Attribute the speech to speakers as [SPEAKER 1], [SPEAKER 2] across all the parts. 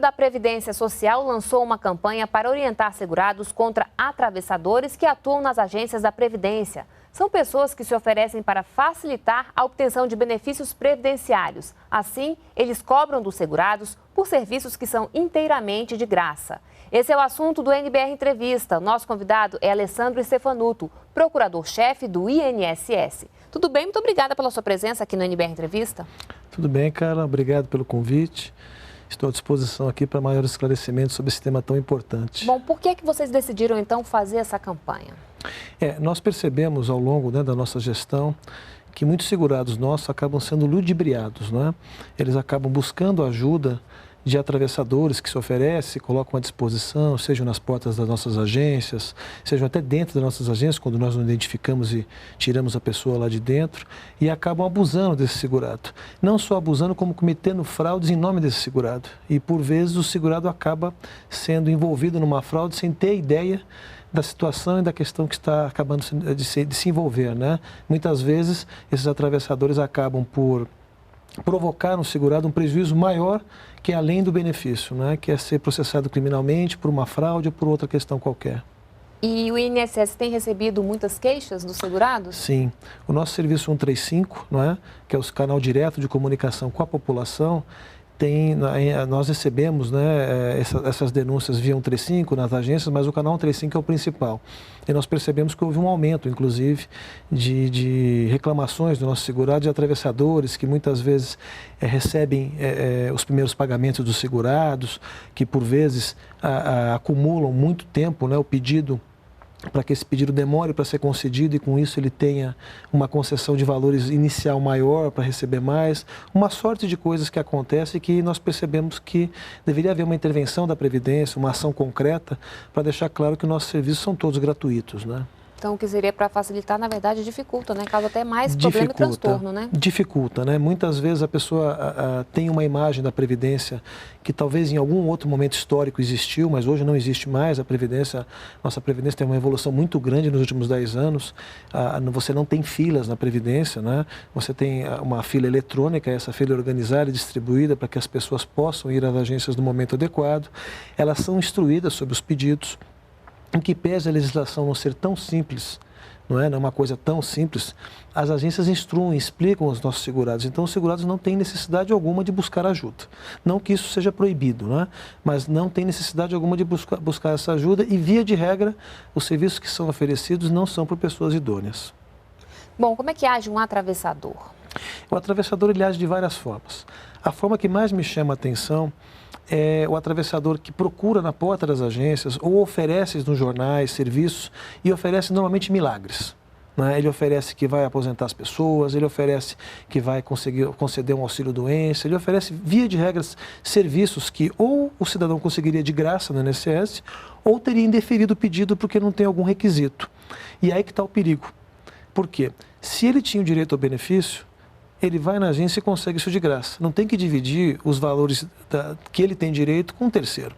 [SPEAKER 1] da Previdência Social lançou uma campanha para orientar segurados contra atravessadores que atuam nas agências da Previdência. São pessoas que se oferecem para facilitar a obtenção de benefícios previdenciários. Assim, eles cobram dos segurados por serviços que são inteiramente de graça. Esse é o assunto do NBR Entrevista. O nosso convidado é Alessandro Stefanuto, procurador-chefe do INSS. Tudo bem? Muito obrigada pela sua presença aqui no NBR Entrevista.
[SPEAKER 2] Tudo bem, Carla. Obrigado pelo convite. Estou à disposição aqui para maiores esclarecimentos sobre esse tema tão importante.
[SPEAKER 1] Bom, por que vocês decidiram, então, fazer essa campanha?
[SPEAKER 2] Nós percebemos ao longo da nossa gestão que muitos segurados nossos acabam sendo ludibriados, não é? Eles acabam buscando ajuda de atravessadores que se oferecem, colocam à disposição, sejam nas portas das nossas agências, sejam até dentro das nossas agências, quando nós não identificamos e tiramos a pessoa lá de dentro, e acabam abusando desse segurado. Não só abusando, como cometendo fraudes em nome desse segurado. E, por vezes, o segurado acaba sendo envolvido numa fraude sem ter ideia da situação e da questão que está acabando de se envolver, né? Muitas vezes, esses atravessadores acabam por provocar no segurado um prejuízo maior que além do benefício, né? Que é ser processado criminalmente por uma fraude ou por outra questão qualquer.
[SPEAKER 1] E o INSS tem recebido muitas queixas dos segurados?
[SPEAKER 2] Sim. O nosso serviço 135, não é? Que é o canal direto de comunicação com a população, nós recebemos, né, essas denúncias via 135 nas agências, mas o canal 135 é o principal. E nós percebemos que houve um aumento, inclusive, de reclamações do nosso segurado, de atravessadores que muitas vezes recebem os primeiros pagamentos dos segurados, que por vezes acumulam muito tempo, né, o pedido, para que esse pedido demore para ser concedido e com isso ele tenha uma concessão de valores inicial maior para receber mais, uma sorte de coisas que acontecem e que nós percebemos que deveria haver uma intervenção da Previdência, uma ação concreta para deixar claro que nossos serviços são todos gratuitos, né?
[SPEAKER 1] Então, o que seria para facilitar, na verdade, dificulta, né? Causa até mais problema e transtorno, né?
[SPEAKER 2] Dificulta, né? Muitas vezes a pessoa tem uma imagem da Previdência que talvez em algum outro momento histórico existiu, mas hoje não existe mais. Nossa Previdência tem uma evolução muito grande nos últimos 10 anos. Você não tem filas na Previdência, né? Você tem uma fila eletrônica, essa fila é organizada e distribuída para que as pessoas possam ir às agências no momento adequado. Elas são instruídas sobre os pedidos. Em que pese a legislação não ser tão simples, não é uma coisa tão simples, as agências instruem, explicam aos nossos segurados. Então, os segurados não têm necessidade alguma de buscar ajuda. Não que isso seja proibido, não é? Mas não tem necessidade alguma de buscar essa ajuda e, via de regra, os serviços que são oferecidos não são por pessoas idôneas.
[SPEAKER 1] Bom, como é que age um atravessador?
[SPEAKER 2] O atravessador, ele age de várias formas. A forma que mais me chama a atenção é o atravessador que procura na porta das agências ou oferece nos jornais serviços e oferece normalmente milagres, né? Ele oferece que vai aposentar as pessoas, ele oferece que vai conceder um auxílio-doença, ele oferece, via de regras, serviços que ou o cidadão conseguiria de graça no INSS ou teria indeferido o pedido porque não tem algum requisito. E aí que está o perigo. Por quê? Se ele tinha o direito ao benefício, ele vai na agência e consegue isso de graça. Não tem que dividir os valores que ele tem direito com um terceiro.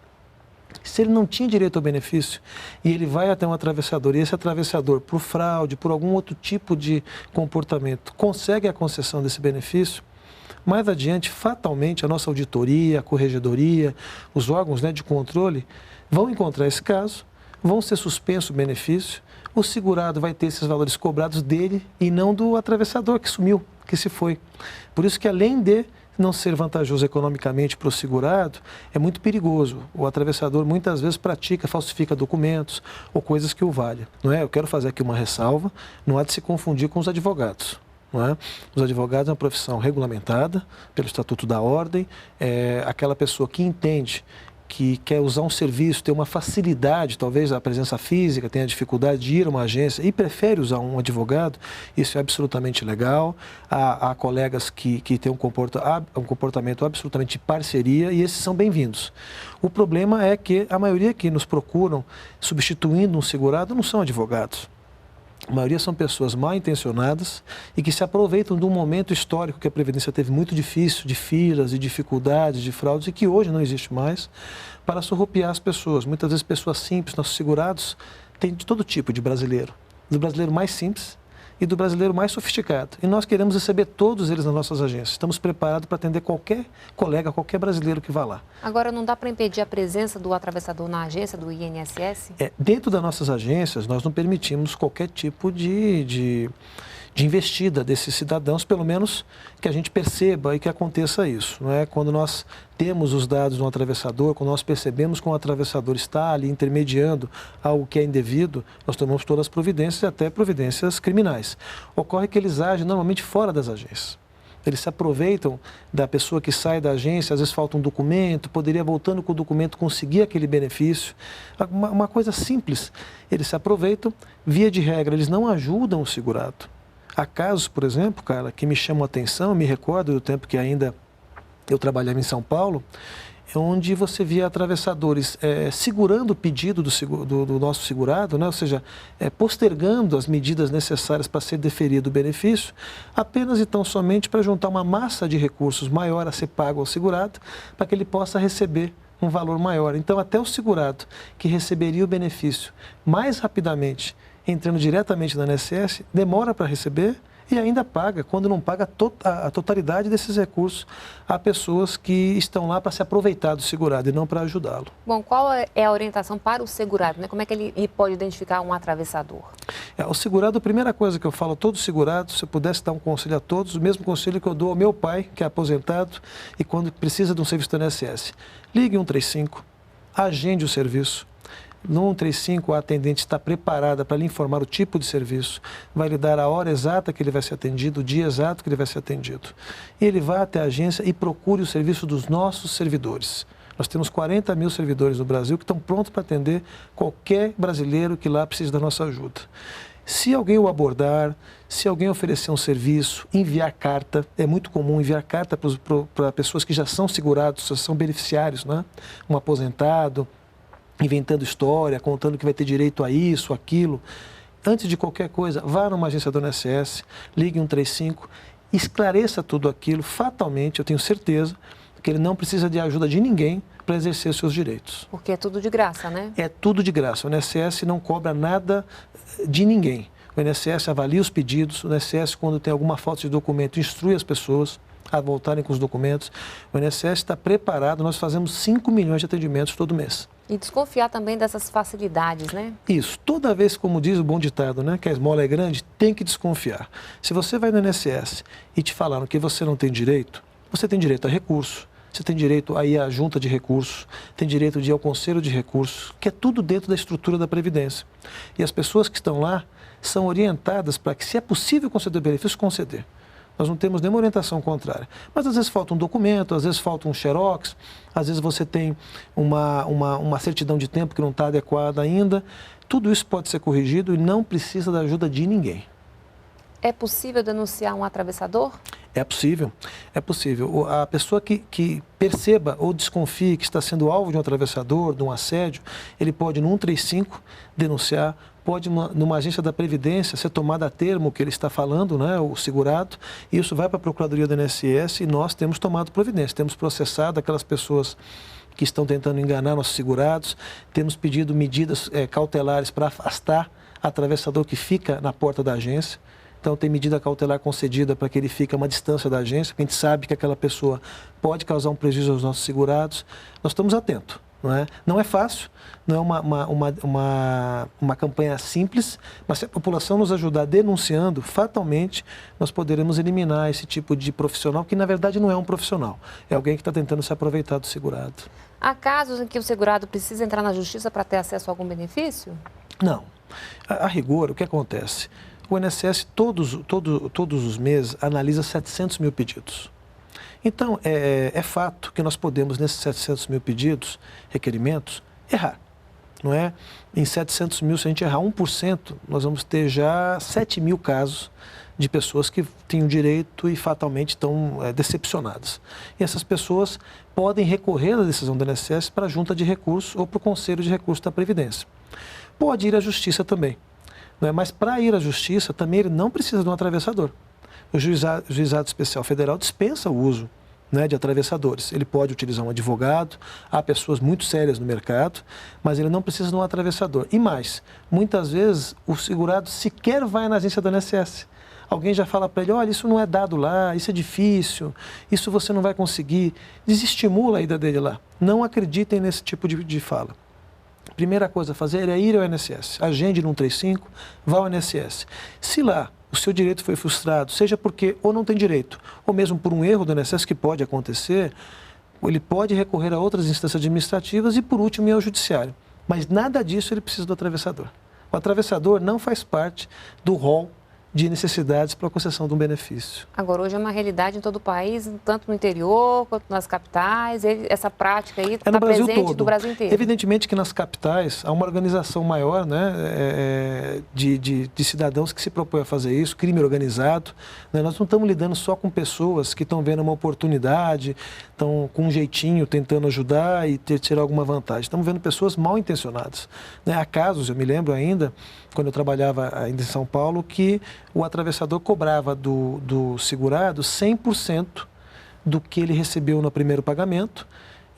[SPEAKER 2] Se ele não tinha direito ao benefício e ele vai até um atravessador, e esse atravessador, por fraude, por algum outro tipo de comportamento, consegue a concessão desse benefício, mais adiante, fatalmente, a nossa auditoria, a corregedoria, os órgãos, né, de controle, vão encontrar esse caso, vão ser suspenso o benefício, o segurado vai ter esses valores cobrados dele e não do atravessador que sumiu, que se foi. Por isso que, além de não ser vantajoso economicamente para o segurado, é muito perigoso. O atravessador muitas vezes falsifica documentos ou coisas que o valham. Não é? Eu quero fazer aqui uma ressalva, não há de se confundir com os advogados. Não é? Os advogados é uma profissão regulamentada pelo Estatuto da Ordem, é aquela pessoa que entende que quer usar um serviço, ter uma facilidade, talvez a presença física, tenha dificuldade de ir a uma agência e prefere usar um advogado, isso é absolutamente legal. Há colegas que têm um comportamento absolutamente de parceria e esses são bem-vindos. O problema é que a maioria que nos procuram substituindo um segurado não são advogados. A maioria são pessoas mal intencionadas e que se aproveitam de um momento histórico que a Previdência teve muito difícil, de filas, de dificuldades, de fraudes, e que hoje não existe mais, para surrupiar as pessoas. Muitas vezes pessoas simples, nossos segurados, tem de todo tipo de brasileiro. Do brasileiro mais simples, e do brasileiro mais sofisticado. E nós queremos receber todos eles nas nossas agências. Estamos preparados para atender qualquer colega, qualquer brasileiro que vá lá.
[SPEAKER 1] Agora, não dá para impedir a presença do atravessador na agência do INSS?
[SPEAKER 2] Dentro das nossas agências, nós não permitimos qualquer tipo de investida desses cidadãos, pelo menos que a gente perceba e que aconteça isso. Não é? Quando nós temos os dados do atravessador, quando nós percebemos que o atravessador está ali intermediando algo que é indevido, nós tomamos todas as providências, até providências criminais. Ocorre que eles agem normalmente fora das agências. Eles se aproveitam da pessoa que sai da agência, às vezes falta um documento, poderia, voltando com o documento, conseguir aquele benefício. Uma coisa simples, eles se aproveitam, via de regra, eles não ajudam o segurado. Há casos, por exemplo, Carla, que me chamam a atenção, eu me recordo do tempo que ainda eu trabalhava em São Paulo, onde você via atravessadores segurando o pedido do nosso segurado, né? Ou seja, postergando as medidas necessárias para ser deferido o benefício, apenas então somente para juntar uma massa de recursos maior a ser pago ao segurado, para que ele possa receber um valor maior. Então, até o segurado que receberia o benefício mais rapidamente, entrando diretamente na INSS, demora para receber e ainda paga, quando não paga a totalidade desses recursos a pessoas que estão lá para se aproveitar do segurado e não para ajudá-lo.
[SPEAKER 1] Bom, qual é a orientação para o segurado, né? Como é que ele pode identificar um atravessador?
[SPEAKER 2] O segurado, a primeira coisa que eu falo a todos os segurados, se eu pudesse dar um conselho a todos, o mesmo conselho que eu dou ao meu pai, que é aposentado, e quando precisa de um serviço da INSS. Ligue 135, agende o serviço. No 135, a atendente está preparada para lhe informar o tipo de serviço, vai lhe dar a hora exata que ele vai ser atendido, o dia exato que ele vai ser atendido. E ele vai até a agência e procure o serviço dos nossos servidores. Nós temos 40 mil servidores no Brasil que estão prontos para atender qualquer brasileiro que lá precise da nossa ajuda. Se alguém o abordar, se alguém oferecer um serviço, enviar carta, é muito comum enviar carta para pessoas que já são segurados, já são beneficiários, né? Um aposentado, inventando história, contando que vai ter direito a isso, aquilo. Antes de qualquer coisa, vá numa agência do INSS, ligue 135, esclareça tudo aquilo, fatalmente, eu tenho certeza que ele não precisa de ajuda de ninguém para exercer os seus direitos.
[SPEAKER 1] Porque é tudo de graça, né?
[SPEAKER 2] É tudo de graça. O INSS não cobra nada de ninguém. O INSS avalia os pedidos, o INSS, quando tem alguma falta de documento, instrui as pessoas a voltarem com os documentos. O INSS está preparado, nós fazemos 5 milhões de atendimentos todo mês.
[SPEAKER 1] E desconfiar também dessas facilidades, né?
[SPEAKER 2] Isso. Toda vez, como diz o bom ditado, né, que a esmola é grande, tem que desconfiar. Se você vai no INSS e te falaram que você não tem direito, você tem direito a recurso, você tem direito a ir à junta de recursos, tem direito de ir ao conselho de recursos, que é tudo dentro da estrutura da Previdência. E as pessoas que estão lá são orientadas para que, se é possível conceder benefício, conceder. Nós não temos nenhuma orientação contrária. Mas às vezes falta um documento, às vezes falta um xerox, às vezes você tem uma certidão de tempo que não está adequada ainda. Tudo isso pode ser corrigido e não precisa da ajuda de ninguém.
[SPEAKER 1] É possível denunciar um atravessador?
[SPEAKER 2] É possível, é possível. A pessoa que perceba ou desconfie que está sendo alvo de um atravessador, de um assédio, ele pode no 135 denunciar, pode numa agência da Previdência ser tomada a termo o que ele está falando, né, o segurado, e isso vai para a Procuradoria do INSS e nós temos tomado providência, temos processado aquelas pessoas que estão tentando enganar nossos segurados, temos pedido medidas cautelares para afastar atravessador que fica na porta da agência. Então, tem medida cautelar concedida para que ele fique a uma distância da agência, porque a gente sabe que aquela pessoa pode causar um prejuízo aos nossos segurados. Nós estamos atentos, não é? Não é fácil, não é uma campanha simples, mas se a população nos ajudar denunciando, fatalmente, nós poderemos eliminar esse tipo de profissional, que na verdade não é um profissional, é alguém que está tentando se aproveitar do segurado. Há
[SPEAKER 1] casos em que o segurado precisa entrar na justiça para ter acesso a algum benefício?
[SPEAKER 2] Não. A rigor, o que acontece? O INSS, todos os meses, analisa 700 mil pedidos. Então, é fato que nós podemos, nesses 700 mil pedidos, requerimentos, errar. Não é? Em 700 mil, se a gente errar 1%, nós vamos ter já 7 mil casos de pessoas que tinham direito e fatalmente estão decepcionadas. E essas pessoas podem recorrer da decisão do INSS para a junta de recursos ou para o conselho de recursos da Previdência. Pode ir à justiça também. Não é? Mas para ir à justiça também ele não precisa de um atravessador. O juizado especial federal dispensa o uso né, de atravessadores. Ele pode utilizar um advogado, há pessoas muito sérias no mercado, mas ele não precisa de um atravessador. E mais, muitas vezes o segurado sequer vai na agência do INSS. Alguém já fala para ele, olha, isso não é dado lá, isso é difícil, isso você não vai conseguir. Desestimula a ida dele lá. Não acreditem nesse tipo de fala. Primeira coisa a fazer é ir ao INSS. Agende no 135, vá ao INSS. Se lá o seu direito foi frustrado, seja porque ou não tem direito, ou mesmo por um erro do INSS que pode acontecer, ele pode recorrer a outras instâncias administrativas e, por último, ir ao judiciário. Mas nada disso ele precisa do atravessador. O atravessador não faz parte do rol de necessidades para a concessão de um benefício.
[SPEAKER 1] Agora, hoje é uma realidade em todo o país, tanto no interior quanto nas capitais. Essa prática aí está presente do Brasil inteiro.
[SPEAKER 2] Evidentemente que nas capitais há uma organização maior, né, de cidadãos que se propõem a fazer isso, crime organizado. Né? Nós não estamos lidando só com pessoas que estão vendo uma oportunidade, estão com um jeitinho tentando ajudar e tirar alguma vantagem. Estamos vendo pessoas mal intencionadas. Né? Há casos, eu me lembro ainda, quando eu trabalhava ainda em São Paulo, que o atravessador cobrava do segurado 100% do que ele recebeu no primeiro pagamento.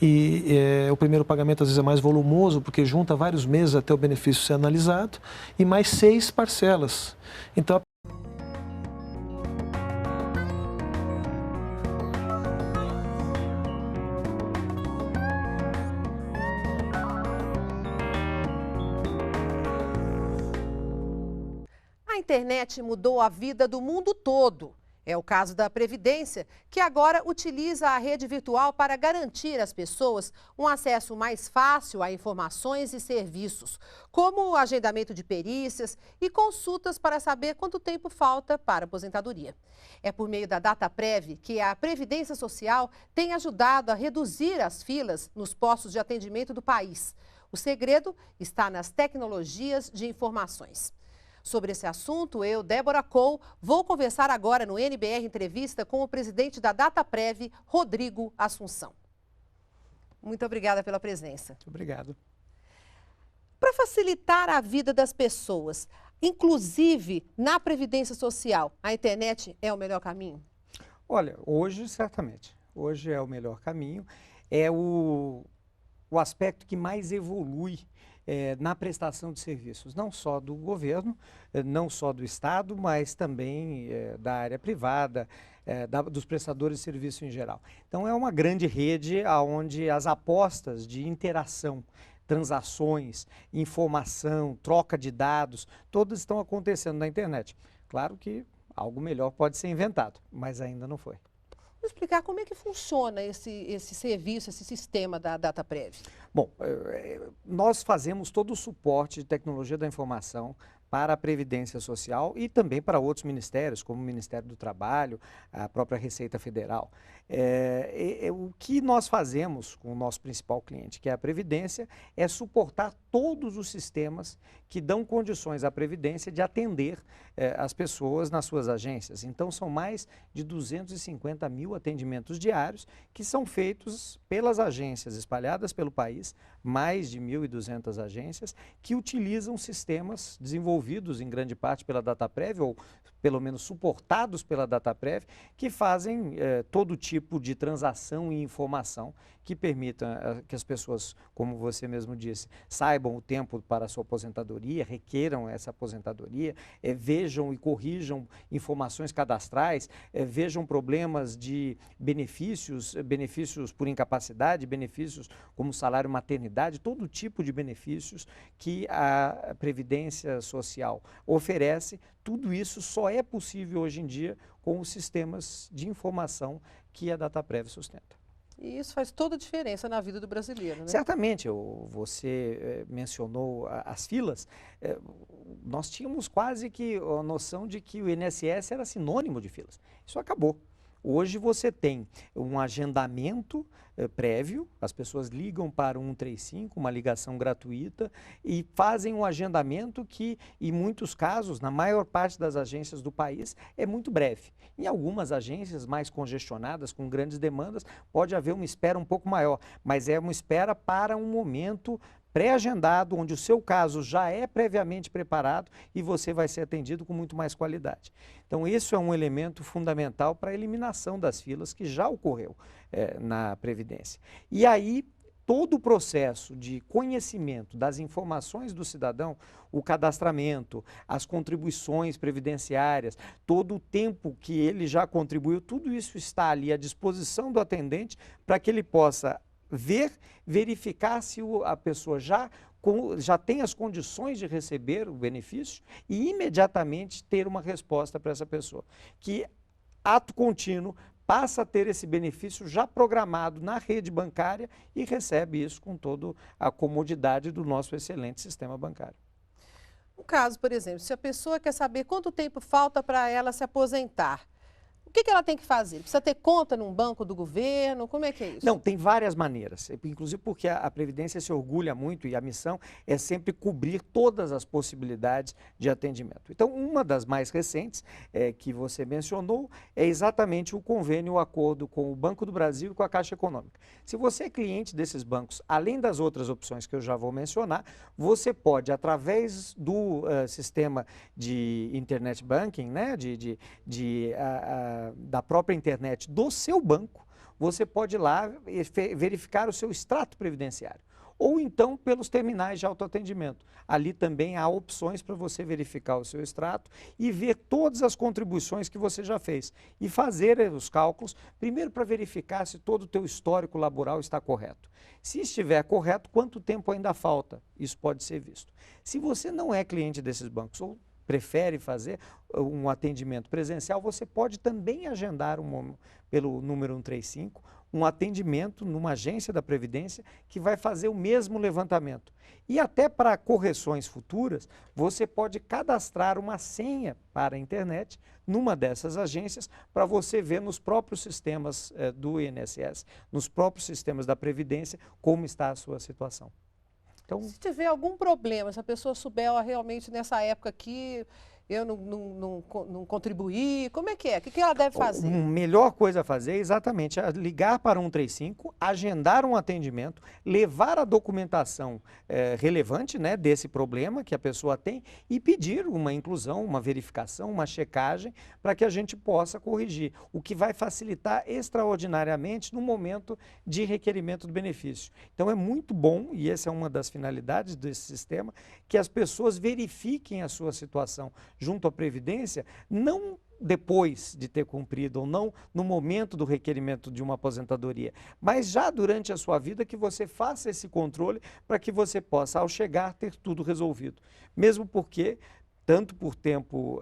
[SPEAKER 2] E o primeiro pagamento às vezes é mais volumoso, porque junta vários meses até o benefício ser analisado, e mais 6 parcelas. Então,
[SPEAKER 3] a internet mudou a vida do mundo todo. É o caso da Previdência, que agora utiliza a rede virtual para garantir às pessoas um acesso mais fácil a informações e serviços, como o agendamento de perícias e consultas para saber quanto tempo falta para a aposentadoria. É por meio da DataPrev que a Previdência Social tem ajudado a reduzir as filas nos postos de atendimento do país. O segredo está nas tecnologias de informações. Sobre esse assunto, eu, Débora Cole, vou conversar agora no NBR Entrevista com o presidente da DataPrev, Rodrigo Assunção. Muito obrigada pela presença.
[SPEAKER 4] Obrigado.
[SPEAKER 3] Para facilitar a vida das pessoas, inclusive na Previdência Social, a internet é o melhor caminho?
[SPEAKER 4] Olha, hoje certamente. Hoje é o melhor caminho. É o aspecto que mais evolui na prestação de serviços, não só do governo, não só do Estado, mas também da área privada, dos prestadores de serviço em geral. Então é uma grande rede onde as apostas de interação, transações, informação, troca de dados, todas estão acontecendo na internet. Claro que algo melhor pode ser inventado, mas ainda não foi.
[SPEAKER 3] Vou explicar como é que funciona esse serviço, esse sistema da DataPrev.
[SPEAKER 4] Bom, nós fazemos todo o suporte de tecnologia da informação para a Previdência Social e também para outros ministérios, como o Ministério do Trabalho, a própria Receita Federal. O que nós fazemos com o nosso principal cliente, que é a Previdência, é suportar todos os sistemas que dão condições à Previdência de atender as pessoas nas suas agências. Então, são mais de 250 mil atendimentos diários que são feitos pelas agências espalhadas pelo país, mais de 1.200 agências, que utilizam sistemas desenvolvidos em grande parte pela DataPrev, ou pelo menos suportados pela DataPrev, que fazem todo tipo de transação e informação que permitam que as pessoas, como você mesmo disse, saibam o tempo para a sua aposentadoria, requeram essa aposentadoria, vejam e corrijam informações cadastrais, vejam problemas de benefícios por incapacidade, benefícios como salário maternidade, todo tipo de benefícios que a Previdência Social oferece. Tudo isso só é possível hoje em dia com os sistemas de informação que a DataPrev sustenta.
[SPEAKER 3] E isso faz toda a diferença na vida do brasileiro, né?
[SPEAKER 4] Certamente, você mencionou as filas, nós tínhamos quase que a noção de que o INSS era sinônimo de filas. Isso acabou. Hoje você tem um agendamento prévio, as pessoas ligam para o 135, uma ligação gratuita, e fazem um agendamento que, em muitos casos, na maior parte das agências do país, é muito breve. Em algumas agências mais congestionadas, com grandes demandas, pode haver uma espera um pouco maior, mas é uma espera para um momento pré-agendado, onde o seu caso já é previamente preparado e você vai ser atendido com muito mais qualidade. Então, isso é um elemento fundamental para a eliminação das filas que já ocorreu na Previdência. E aí, todo o processo de conhecimento das informações do cidadão, o cadastramento, as contribuições previdenciárias, todo o tempo que ele já contribuiu, tudo isso está ali à disposição do atendente para que ele possa verificar se a pessoa já tem as condições de receber o benefício e imediatamente ter uma resposta para essa pessoa. Que, ato contínuo, passa a ter esse benefício já programado na rede bancária e recebe isso com toda a comodidade do nosso excelente sistema bancário.
[SPEAKER 3] No caso, por exemplo, se a pessoa quer saber quanto tempo falta para ela se aposentar, o que ela tem que fazer? Precisa ter conta num banco do governo? Como é que é isso?
[SPEAKER 4] Não, tem várias maneiras, inclusive porque a Previdência se orgulha muito e a missão é sempre cobrir todas as possibilidades de atendimento. Então, uma das mais recentes que você mencionou é exatamente o convênio, o acordo com o Banco do Brasil e com a Caixa Econômica. Se você é cliente desses bancos, além das outras opções que eu já vou mencionar, você pode, através do sistema de internet banking, né, da própria internet do seu banco, você pode ir lá verificar o seu extrato previdenciário. Ou então pelos terminais de autoatendimento. Ali também há opções para você verificar o seu extrato e ver todas as contribuições que você já fez. E fazer os cálculos, primeiro para verificar se todo o teu histórico laboral está correto. Se estiver correto, quanto tempo ainda falta? Isso pode ser visto. Se você não é cliente desses bancos ou prefere fazer um atendimento presencial, você pode também agendar pelo número 135, um atendimento numa agência da Previdência que vai fazer o mesmo levantamento. E até para correções futuras, você pode cadastrar uma senha para a internet numa dessas agências para você ver nos próprios sistemas do INSS, nos próprios sistemas da Previdência, como está a sua situação.
[SPEAKER 3] Então, se tiver algum problema, se a pessoa souber realmente nessa época aqui, eu não contribuí, como é que é? O que ela deve fazer?
[SPEAKER 4] A melhor coisa a fazer é exatamente ligar para o 135, agendar um atendimento, levar a documentação relevante, né, desse problema que a pessoa tem e pedir uma inclusão, uma verificação, uma checagem para que a gente possa corrigir, o que vai facilitar extraordinariamente no momento de requerimento do benefício. Então é muito bom, e essa é uma das finalidades desse sistema, que as pessoas verifiquem a sua situação junto à Previdência, não depois de ter cumprido ou não no momento do requerimento de uma aposentadoria, mas já durante a sua vida que você faça esse controle para que você possa, ao chegar, ter tudo resolvido. Mesmo porque, tanto por tempo,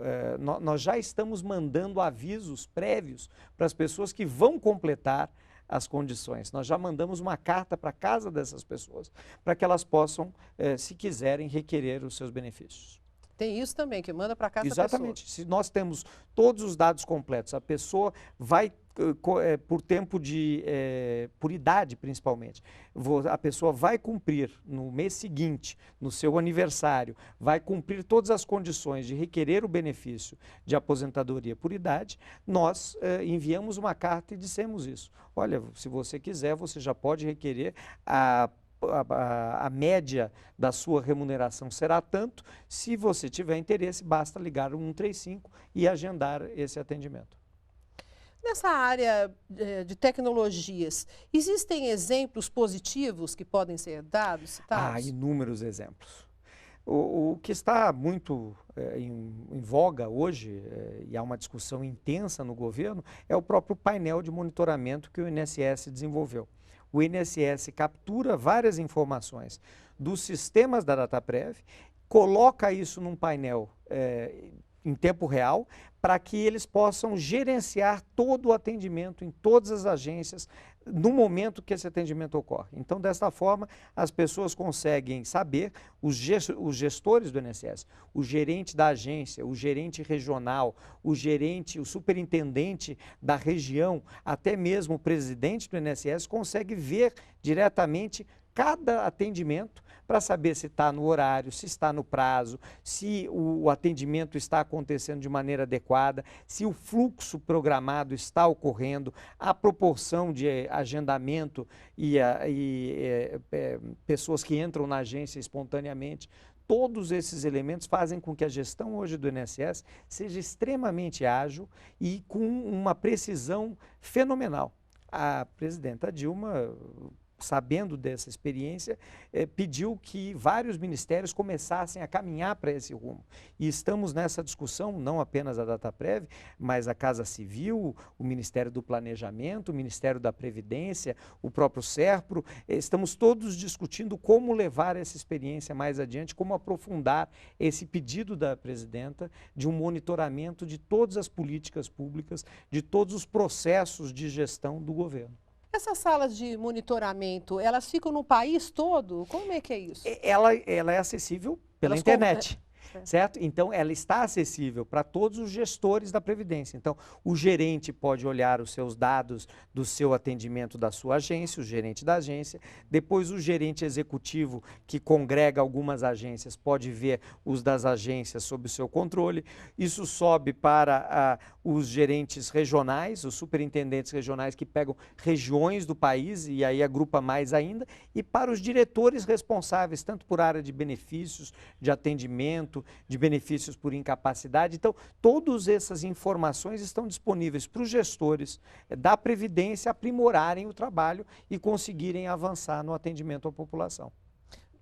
[SPEAKER 4] nós já estamos mandando avisos prévios para as pessoas que vão completar as condições. Nós já mandamos uma carta para a casa dessas pessoas, para que elas possam, se quiserem, requerer os seus benefícios.
[SPEAKER 3] Tem isso também, que manda para casa da pessoa.
[SPEAKER 4] Exatamente. Se nós temos todos os dados completos, a pessoa vai, por tempo por idade principalmente, a pessoa vai cumprir no mês seguinte, no seu aniversário, vai cumprir todas as condições de requerer o benefício de aposentadoria por idade, nós enviamos uma carta e dissemos isso. Olha, se você quiser, você já pode requerer a média da sua remuneração será tanto. Se você tiver interesse, basta ligar o 135 e agendar esse atendimento.
[SPEAKER 3] Nessa área de tecnologias, existem exemplos positivos que podem ser dados, citados?
[SPEAKER 4] Há inúmeros exemplos. O que está muito em voga hoje, e há uma discussão intensa no governo, é o próprio painel de monitoramento que o INSS desenvolveu. O INSS captura várias informações dos sistemas da Dataprev, coloca isso num painel em tempo real, para que eles possam gerenciar todo o atendimento em todas as agências no momento que esse atendimento ocorre. Então, desta forma, as pessoas conseguem saber, os gestores do INSS, o gerente da agência, o gerente regional, o superintendente da região, até mesmo o presidente do INSS, consegue ver diretamente cada atendimento para saber se está no horário, se está no prazo, se o atendimento está acontecendo de maneira adequada, se o fluxo programado está ocorrendo, a proporção de agendamento e pessoas que entram na agência espontaneamente. Todos esses elementos fazem com que a gestão hoje do INSS seja extremamente ágil e com uma precisão fenomenal. A presidenta Dilma, sabendo dessa experiência, pediu que vários ministérios começassem a caminhar para esse rumo. E estamos nessa discussão, não apenas a Dataprev, mas a Casa Civil, o Ministério do Planejamento, o Ministério da Previdência, o próprio SERPRO. Estamos todos discutindo como levar essa experiência mais adiante, como aprofundar esse pedido da presidenta de um monitoramento de todas as políticas públicas, de todos os processos de gestão do governo.
[SPEAKER 3] Essas salas de monitoramento, elas ficam no país todo? Como é que é isso?
[SPEAKER 4] Ela é acessível pela internet. Certo? Então, ela está acessível para todos os gestores da Previdência. Então, o gerente pode olhar os seus dados do seu atendimento da sua agência, o gerente da agência. Depois, o gerente executivo, que congrega algumas agências, pode ver os das agências sob o seu controle. Isso sobe para os gerentes regionais, os superintendentes regionais que pegam regiões do país e aí agrupa mais ainda. E para os diretores responsáveis, tanto por área de benefícios, de atendimento, de benefícios por incapacidade. Então, todas essas informações estão disponíveis para os gestores da Previdência aprimorarem o trabalho e conseguirem avançar no atendimento à população.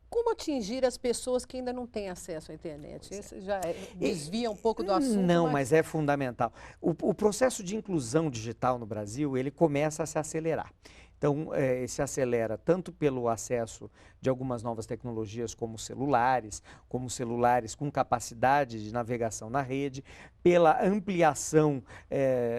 [SPEAKER 3] Como atingir as pessoas que ainda não têm acesso à internet? Esse já desvia um pouco do assunto.
[SPEAKER 4] Não, mas é fundamental. O processo de inclusão digital no Brasil, ele começa a se acelerar. Então, se acelera tanto pelo acesso de algumas novas tecnologias como celulares com capacidade de navegação na rede, pela ampliação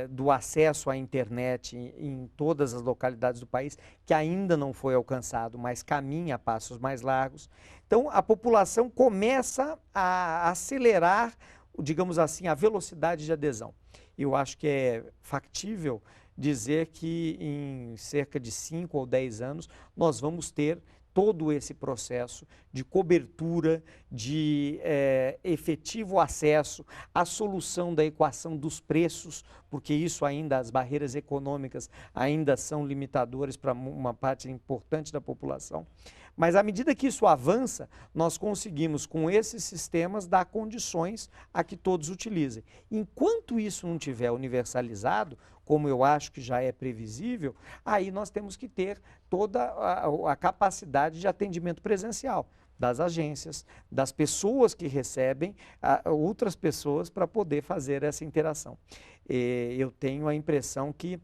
[SPEAKER 4] do acesso à internet em todas as localidades do país, que ainda não foi alcançado, mas caminha a passos mais largos. Então, a população começa a acelerar, digamos assim, a velocidade de adesão. Eu acho que é factível dizer que em cerca de 5 ou 10 anos nós vamos ter todo esse processo de cobertura, de efetivo acesso à solução da equação dos preços, porque isso ainda, as barreiras econômicas ainda são limitadoras para uma parte importante da população. Mas à medida que isso avança, nós conseguimos com esses sistemas dar condições a que todos utilizem. Enquanto isso não tiver universalizado, como eu acho que já é previsível, aí nós temos que ter toda a capacidade de atendimento presencial das agências, das pessoas que recebem outras pessoas para poder fazer essa interação. Eu tenho a impressão que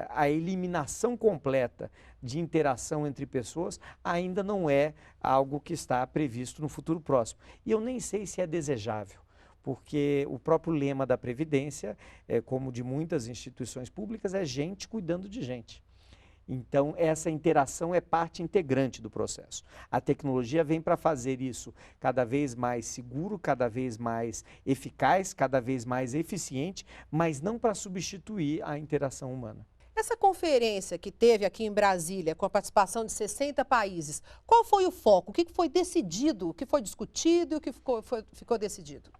[SPEAKER 4] a eliminação completa de interação entre pessoas ainda não é algo que está previsto no futuro próximo. E eu nem sei se é desejável, porque o próprio lema da Previdência, como de muitas instituições públicas, é gente cuidando de gente. Então, essa interação é parte integrante do processo. A tecnologia vem para fazer isso cada vez mais seguro, cada vez mais eficaz, cada vez mais eficiente, mas não para substituir a interação humana.
[SPEAKER 3] Essa conferência que teve aqui em Brasília, com a participação de 60 países, qual foi o foco? O que foi decidido, o que foi discutido e o que ficou decidido?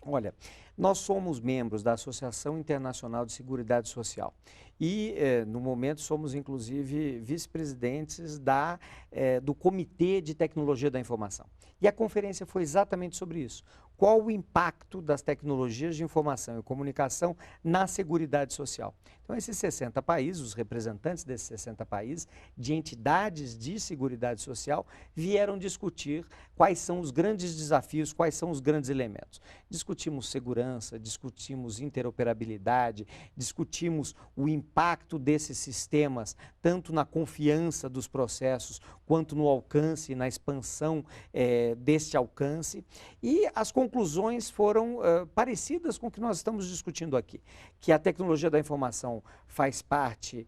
[SPEAKER 4] Olha, nós somos membros da Associação Internacional de Seguridade Social e, no momento, somos, inclusive, vice-presidentes do Comitê de Tecnologia da Informação. E a conferência foi exatamente sobre isso. Qual o impacto das tecnologias de informação e comunicação na seguridade social? Então, esses 60 países, os representantes desses 60 países, de entidades de seguridade social, vieram discutir quais são os grandes desafios, quais são os grandes elementos. Discutimos segurança, discutimos interoperabilidade, discutimos o impacto desses sistemas, tanto na confiança dos processos, quanto no alcance, na expansão deste alcance. E as conclusões foram parecidas com o que nós estamos discutindo aqui, que a tecnologia da informação faz parte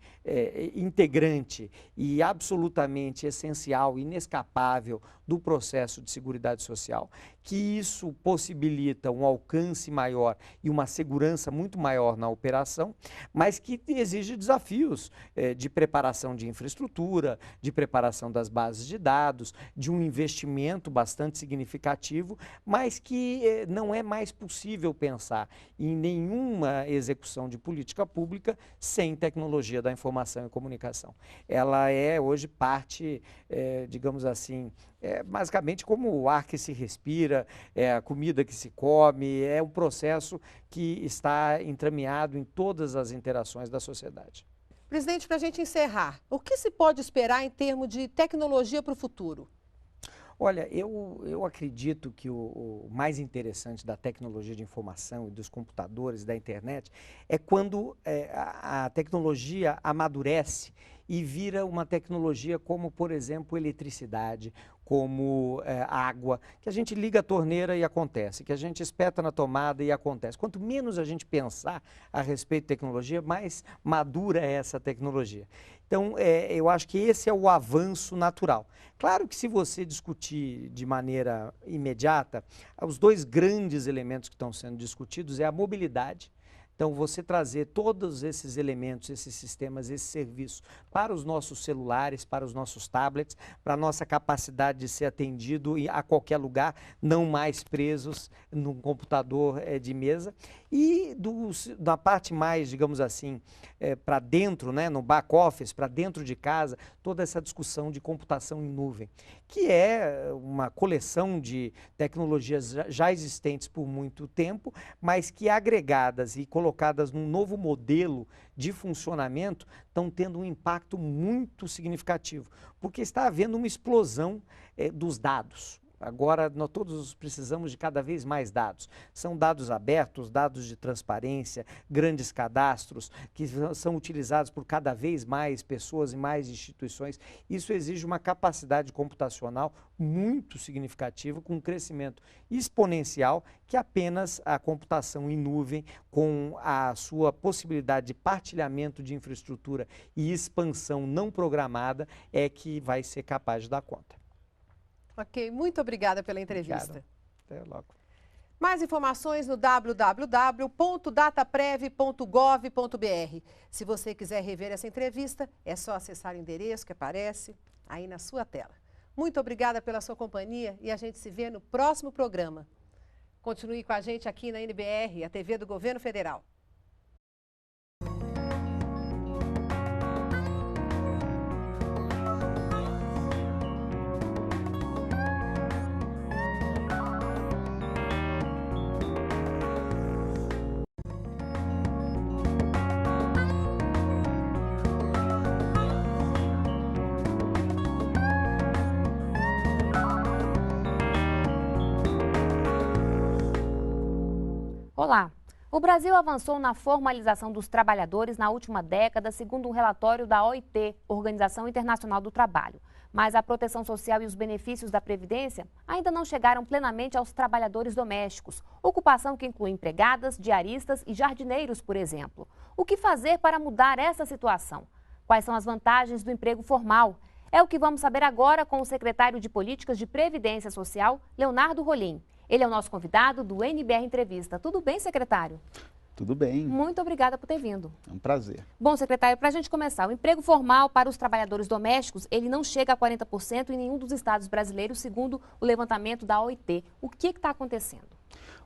[SPEAKER 4] integrante e absolutamente essencial, inescapável do processo de seguridade social, que isso possibilita um alcance maior e uma segurança muito maior na operação, mas que exige desafios de preparação de infraestrutura, de preparação das bases de dados, de um investimento bastante significativo, mas que não é mais possível pensar em nenhuma execução de política pública sem tecnologia da informação e comunicação. Ela é hoje parte, digamos assim, basicamente como o ar que se respira, a comida que se come, é um processo que está entrameado em todas as interações da sociedade.
[SPEAKER 3] Presidente, para a gente encerrar, o que se pode esperar em termos de tecnologia para o futuro?
[SPEAKER 4] Olha, eu acredito que o mais interessante da tecnologia de informação e dos computadores, da internet, é quando a tecnologia amadurece e vira uma tecnologia como, por exemplo, eletricidade, como água, que a gente liga a torneira e acontece, que a gente espeta na tomada e acontece. Quanto menos a gente pensar a respeito de tecnologia, mais madura é essa tecnologia. Então, eu acho que esse é o avanço natural. Claro que se você discutir de maneira imediata, os dois grandes elementos que estão sendo discutidos é a mobilidade. Então, você trazer todos esses elementos, esses sistemas, esses serviços para os nossos celulares, para os nossos tablets, para a nossa capacidade de ser atendido a qualquer lugar, não mais presos num computador de mesa. E da parte mais, digamos assim, para dentro, né, no back-office, para dentro de casa, toda essa discussão de computação em nuvem, que é uma coleção de tecnologias já existentes por muito tempo, mas que agregadas e colocadas num novo modelo de funcionamento estão tendo um impacto muito significativo, porque está havendo uma explosão dos dados. Agora, nós todos precisamos de cada vez mais dados. São dados abertos, dados de transparência, grandes cadastros, que são utilizados por cada vez mais pessoas e mais instituições. Isso exige uma capacidade computacional muito significativa, com um crescimento exponencial, que apenas a computação em nuvem, com a sua possibilidade de partilhamento de infraestrutura e expansão não programada, é que vai ser capaz de dar conta.
[SPEAKER 3] Ok, muito obrigada pela entrevista.
[SPEAKER 4] Obrigado. Até logo.
[SPEAKER 3] Mais informações no www.dataprev.gov.br. Se você quiser rever essa entrevista, é só acessar o endereço que aparece aí na sua tela. Muito obrigada pela sua companhia e a gente se vê no próximo programa. Continue com a gente aqui na NBR, a TV do Governo Federal.
[SPEAKER 1] Olá! O Brasil avançou na formalização dos trabalhadores na última década, segundo um relatório da OIT, Organização Internacional do Trabalho. Mas a proteção social e os benefícios da Previdência ainda não chegaram plenamente aos trabalhadores domésticos, ocupação que inclui empregadas, diaristas e jardineiros, por exemplo. O que fazer para mudar essa situação? Quais são as vantagens do emprego formal? É o que vamos saber agora com o secretário de Políticas de Previdência Social, Leonardo Rolim. Ele é o nosso convidado do NBR Entrevista. Tudo bem, secretário?
[SPEAKER 5] Tudo bem.
[SPEAKER 1] Muito obrigada por ter vindo.
[SPEAKER 5] É um prazer.
[SPEAKER 1] Bom, secretário, para a gente começar, o emprego formal para os trabalhadores domésticos, ele não chega a 40% em nenhum dos estados brasileiros, segundo o levantamento da OIT. O que está acontecendo?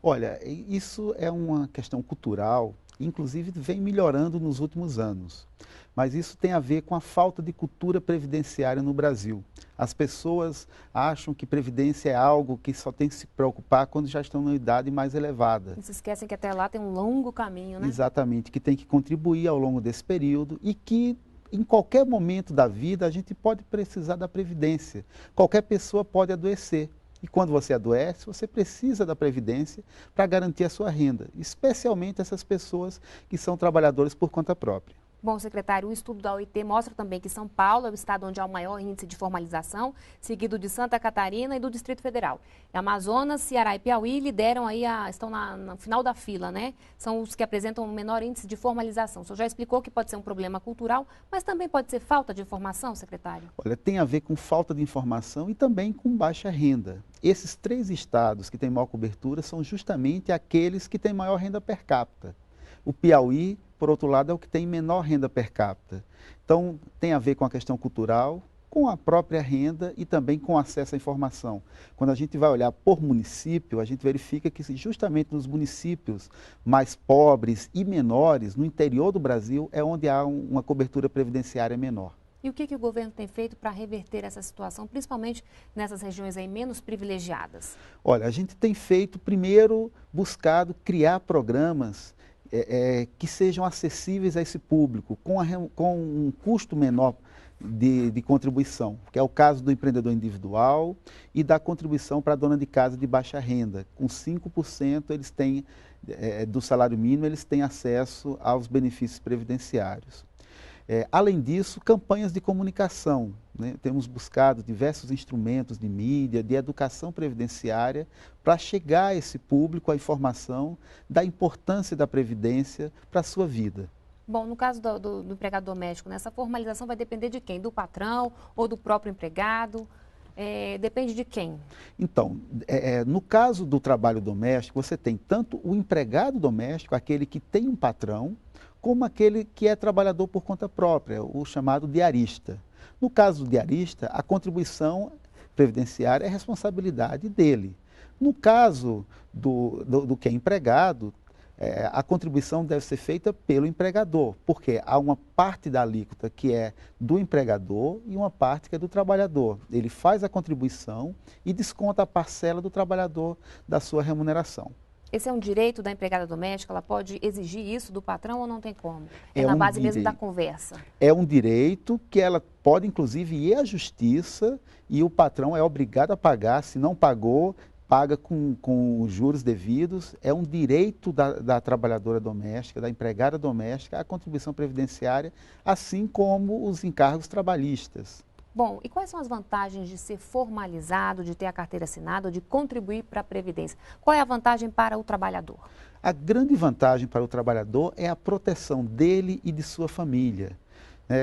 [SPEAKER 5] Olha, isso é uma questão cultural, inclusive vem melhorando nos últimos anos. Mas isso tem a ver com a falta de cultura previdenciária no Brasil. As pessoas acham que previdência é algo que só tem que se preocupar quando já estão na idade mais elevada.
[SPEAKER 1] E se esquecem que até lá tem um longo caminho, né?
[SPEAKER 5] Exatamente, que tem que contribuir ao longo desse período e que em qualquer momento da vida a gente pode precisar da previdência. Qualquer pessoa pode adoecer. E quando você adoece, você precisa da previdência para garantir a sua renda, especialmente essas pessoas que são trabalhadores por conta própria.
[SPEAKER 1] Bom, secretário, o estudo da OIT mostra também que São Paulo é o estado onde há o maior índice de formalização, seguido de Santa Catarina e do Distrito Federal. Amazonas, Ceará e Piauí lideram aí, estão no final da fila, né? São os que apresentam o menor índice de formalização. O senhor já explicou que pode ser um problema cultural, mas também pode ser falta de informação, secretário?
[SPEAKER 5] Olha, tem a ver com falta de informação e também com baixa renda. Esses 3 estados que têm maior cobertura são justamente aqueles que têm maior renda per capita. O Piauí, por outro lado, é o que tem menor renda per capita. Então, tem a ver com a questão cultural, com a própria renda e também com acesso à informação. Quando a gente vai olhar por município, a gente verifica que justamente nos municípios mais pobres e menores, no interior do Brasil, é onde há uma cobertura previdenciária menor.
[SPEAKER 1] E o que o governo tem feito para reverter essa situação, principalmente nessas regiões aí menos privilegiadas?
[SPEAKER 5] Olha, a gente tem feito, primeiro, buscado criar programas que sejam acessíveis a esse público, com um custo menor de contribuição, que é o caso do empreendedor individual e da contribuição para a dona de casa de baixa renda. Com 5% eles têm, do salário mínimo, eles têm acesso aos benefícios previdenciários. Além disso, campanhas de comunicação, né? Temos buscado diversos instrumentos de mídia, de educação previdenciária, para chegar a esse público a informação da importância da previdência para a sua vida.
[SPEAKER 1] Bom, no caso do empregado doméstico, né, essa formalização vai depender de quem? Do patrão ou do próprio empregado? Depende de quem? Então,
[SPEAKER 5] no caso do trabalho doméstico, você tem tanto o empregado doméstico, aquele que tem um patrão, como aquele que é trabalhador por conta própria, o chamado diarista. No caso do diarista, a contribuição previdenciária é responsabilidade dele. No caso do que é empregado, a contribuição deve ser feita pelo empregador, porque há uma parte da alíquota que é do empregador e uma parte que é do trabalhador. Ele faz a contribuição e desconta a parcela do trabalhador da sua remuneração.
[SPEAKER 1] Esse é um direito da empregada doméstica? Ela pode exigir isso do patrão ou não tem como? Na base mesmo da conversa?
[SPEAKER 5] É um direito que ela pode, inclusive, ir à justiça e o patrão é obrigado a pagar. Se não pagou, paga com os juros devidos. É um direito da trabalhadora doméstica, da empregada doméstica, a contribuição previdenciária, assim como os encargos trabalhistas.
[SPEAKER 1] Bom, e quais são as vantagens de ser formalizado, de ter a carteira assinada, ou de contribuir para a Previdência? Qual é a vantagem para o trabalhador?
[SPEAKER 5] A grande vantagem para o trabalhador é a proteção dele e de sua família.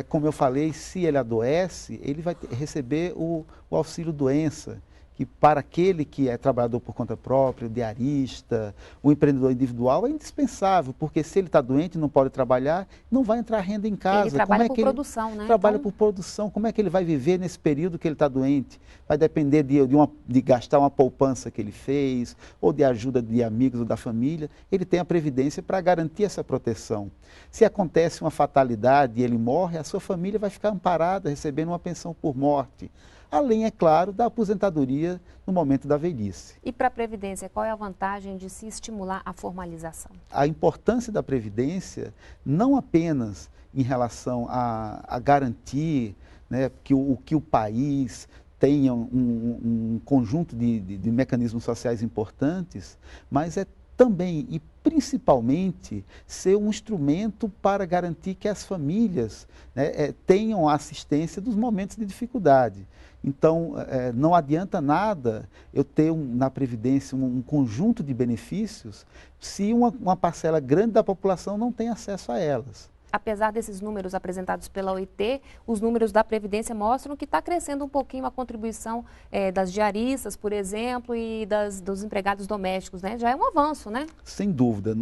[SPEAKER 5] Como eu falei, se ele adoece, ele vai receber o auxílio-doença, que para aquele que é trabalhador por conta própria, o diarista, o empreendedor individual, é indispensável, porque se ele está doente e não pode trabalhar, não vai entrar renda em casa.
[SPEAKER 1] Ele trabalha por produção, né?
[SPEAKER 5] Trabalha por produção. Como é que ele vai viver nesse período que ele está doente? Vai depender de gastar uma poupança que ele fez, ou de ajuda de amigos ou da família. Ele tem a Previdência para garantir essa proteção. Se acontece uma fatalidade e ele morre, a sua família vai ficar amparada, recebendo uma pensão por morte. Além, é claro, da aposentadoria no momento da velhice.
[SPEAKER 1] E para a Previdência, qual é a vantagem de se estimular a formalização?
[SPEAKER 5] A importância da Previdência, não apenas em relação a garantir, né, que o país tenha um conjunto de mecanismos sociais importantes, mas é também e principalmente ser um instrumento para garantir que as famílias, né, tenham a assistência dos momentos de dificuldade. Então, não adianta nada eu ter na Previdência um conjunto de benefícios se uma parcela grande da população não tem acesso a elas.
[SPEAKER 1] Apesar desses números apresentados pela OIT, os números da Previdência mostram que está crescendo um pouquinho a contribuição das diaristas, por exemplo, e dos empregados domésticos, né? Já é um avanço, né?
[SPEAKER 5] Sem dúvida.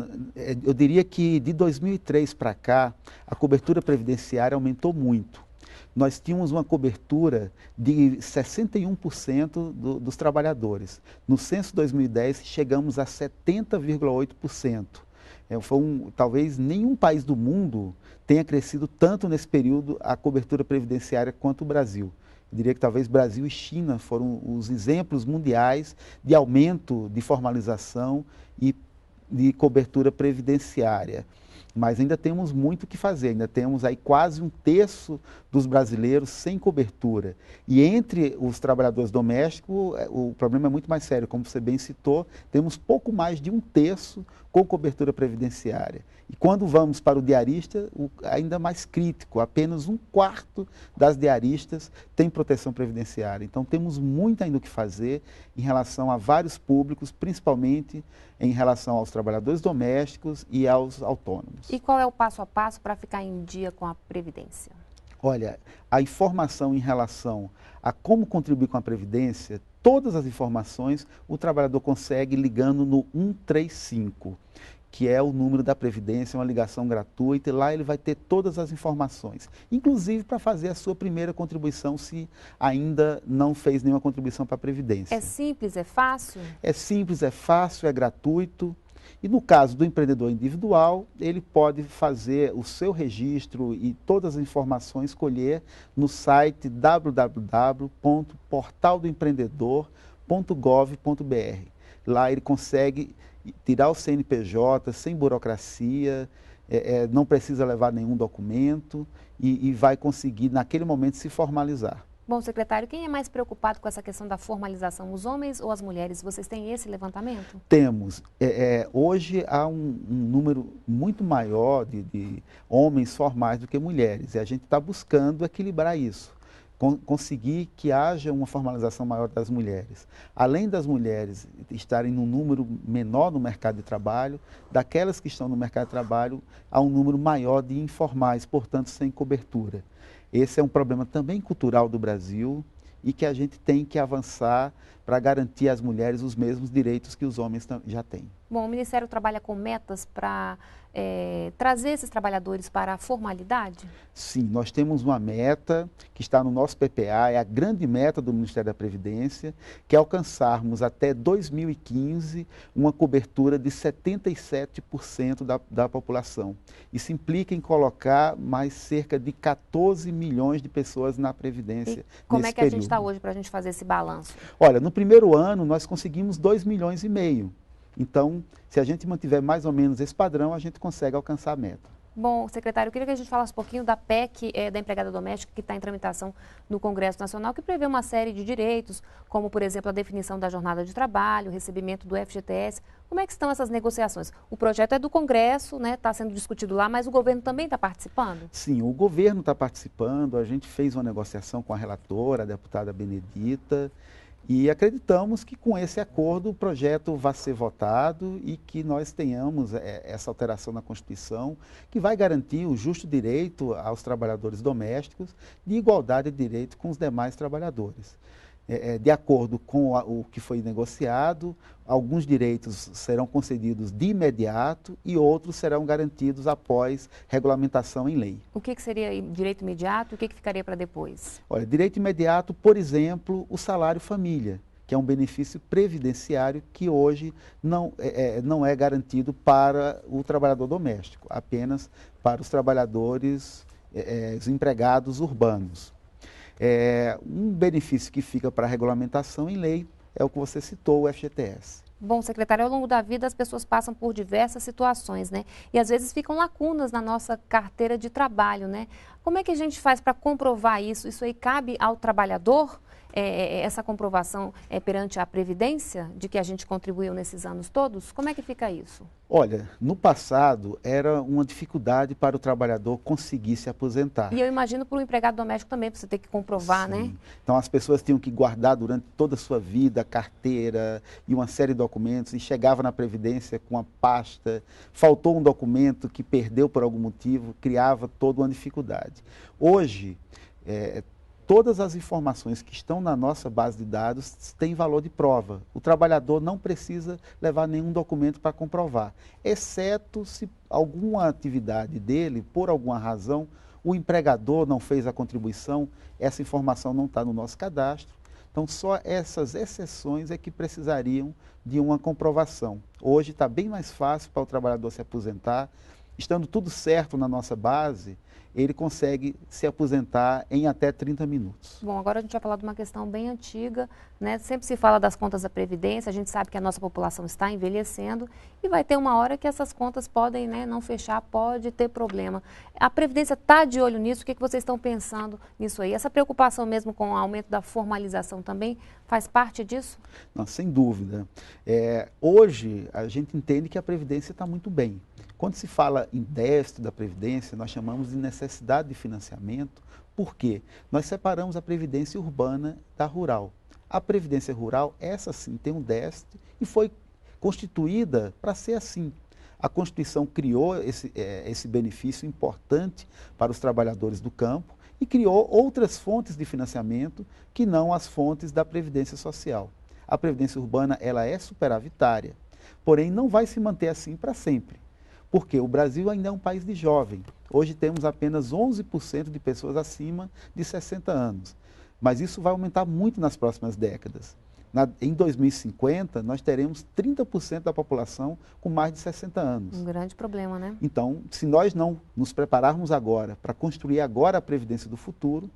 [SPEAKER 5] Eu diria que de 2003 para cá, a cobertura previdenciária aumentou muito. Nós tínhamos uma cobertura de 61% dos trabalhadores. No censo 2010, chegamos a 70,8%. Talvez nenhum país do mundo tenha crescido tanto nesse período a cobertura previdenciária quanto o Brasil. Eu diria que talvez Brasil e China foram os exemplos mundiais de aumento de formalização e de cobertura previdenciária. Mas ainda temos muito o que fazer, ainda temos aí quase 1/3 dos brasileiros sem cobertura. E entre os trabalhadores domésticos, o problema é muito mais sério, como você bem citou, temos pouco mais de 1/3 com cobertura previdenciária. E quando vamos para o diarista, ainda mais crítico, apenas 1/4 das diaristas tem proteção previdenciária. Então temos muito ainda o que fazer em relação a vários públicos, principalmente em relação aos trabalhadores domésticos e aos autônomos.
[SPEAKER 1] E qual é o passo a passo para ficar em dia com a Previdência?
[SPEAKER 5] Olha, a informação em relação a como contribuir com a Previdência, todas as informações o trabalhador consegue ligando no 135, que é o número da Previdência, uma ligação gratuita, e lá ele vai ter todas as informações, inclusive para fazer a sua primeira contribuição, se ainda não fez nenhuma contribuição para a Previdência.
[SPEAKER 1] É simples, é fácil?
[SPEAKER 5] É simples, é fácil, é gratuito. E no caso do empreendedor individual, ele pode fazer o seu registro e todas as informações colher no site www.portaldoempreendedor.gov.br. Lá ele consegue tirar o CNPJ sem burocracia, não precisa levar nenhum documento e vai conseguir, naquele momento, se formalizar.
[SPEAKER 1] Bom, secretário, quem é mais preocupado com essa questão da formalização, os homens ou as mulheres? Vocês têm esse levantamento?
[SPEAKER 5] Temos. Hoje há um número muito maior de homens formais do que mulheres, e a gente está buscando equilibrar isso, conseguir que haja uma formalização maior das mulheres. Além das mulheres estarem num número menor no mercado de trabalho, daquelas que estão no mercado de trabalho, há um número maior de informais, portanto, sem cobertura. Esse é um problema também cultural do Brasil e que a gente tem que avançar para garantir às mulheres os mesmos direitos que os homens já têm.
[SPEAKER 1] Bom, o Ministério trabalha com metas para trazer esses trabalhadores para a formalidade?
[SPEAKER 5] Sim, nós temos uma meta que está no nosso PPA, é a grande meta do Ministério da Previdência, que é alcançarmos até 2015 uma cobertura de 77% da população. Isso implica em colocar mais cerca de 14 milhões de pessoas na Previdência.
[SPEAKER 1] E como é que a gente está hoje para a gente fazer esse balanço?
[SPEAKER 5] Olha, no primeiro ano nós conseguimos 2,5 milhões. Então, se a gente mantiver mais ou menos esse padrão, a gente consegue alcançar a meta.
[SPEAKER 1] Bom, secretário, eu queria que a gente falasse um pouquinho da PEC da empregada doméstica, que está em tramitação no Congresso Nacional, que prevê uma série de direitos, como, por exemplo, a definição da jornada de trabalho, o recebimento do FGTS. Como é que estão essas negociações? O projeto é do Congresso, né? Está sendo discutido lá, mas o governo também está participando?
[SPEAKER 5] Sim, o governo está participando. A gente fez uma negociação com a relatora, a deputada Benedita, e acreditamos que com esse acordo o projeto vai ser votado e que nós tenhamos essa alteração na Constituição que vai garantir o justo direito aos trabalhadores domésticos de igualdade de direito com os demais trabalhadores. De acordo com o que foi negociado, alguns direitos serão concedidos de imediato e outros serão garantidos após regulamentação em lei.
[SPEAKER 1] O que seria direito imediato e o que ficaria para depois?
[SPEAKER 5] Olha, direito imediato, por exemplo, o salário família, que é um benefício previdenciário que hoje não é garantido para o trabalhador doméstico, apenas para os trabalhadores, os empregados urbanos. Um benefício que fica para a regulamentação em lei é o que você citou, o FGTS.
[SPEAKER 1] Bom, secretário, ao longo da vida as pessoas passam por diversas situações, né? E às vezes ficam lacunas na nossa carteira de trabalho, né? Como é que a gente faz para comprovar isso? Isso aí cabe ao trabalhador? Essa comprovação perante a Previdência, de que a gente contribuiu nesses anos todos? Como é que fica isso?
[SPEAKER 5] Olha, no passado era uma dificuldade para o trabalhador conseguir se aposentar.
[SPEAKER 1] E eu imagino para o empregado doméstico também, para você ter que comprovar,
[SPEAKER 5] Sim.
[SPEAKER 1] né?
[SPEAKER 5] Então as pessoas tinham que guardar durante toda a sua vida a carteira e uma série de documentos e chegava na Previdência com uma pasta, faltou um documento que perdeu por algum motivo, criava toda uma dificuldade. Hoje, todas as informações que estão na nossa base de dados têm valor de prova. O trabalhador não precisa levar nenhum documento para comprovar, exceto se alguma atividade dele, por alguma razão, o empregador não fez a contribuição, essa informação não está no nosso cadastro. Então, só essas exceções é que precisariam de uma comprovação. Hoje está bem mais fácil para o trabalhador se aposentar. Estando tudo certo na nossa base, ele consegue se aposentar em até 30 minutos.
[SPEAKER 1] Bom, agora a gente vai falar de uma questão bem antiga, né? Sempre se fala das contas da Previdência, a gente sabe que a nossa população está envelhecendo e vai ter uma hora que essas contas podem, né, não fechar, pode ter problema. A Previdência está de olho nisso? O que vocês estão pensando nisso aí? Essa preocupação mesmo com o aumento da formalização também faz parte disso?
[SPEAKER 5] Não, sem dúvida. Hoje, a gente entende que a Previdência está muito bem. Quando se fala em déficit da Previdência, nós chamamos de necessidade de financiamento. Por quê? Nós separamos a Previdência urbana da rural. A Previdência rural, essa sim, tem um déficit e foi constituída para ser assim. A Constituição criou esse benefício importante para os trabalhadores do campo e criou outras fontes de financiamento que não as fontes da Previdência Social. A Previdência Urbana ela é superavitária, porém não vai se manter assim para sempre, porque o Brasil ainda é um país de jovem. Hoje temos apenas 11% de pessoas acima de 60 anos, mas isso vai aumentar muito nas próximas décadas. Em 2050, nós teremos 30% da população com mais de 60 anos.
[SPEAKER 1] Um grande problema, né?
[SPEAKER 5] Então, se nós não nos prepararmos agora para construir agora a Previdência do futuro,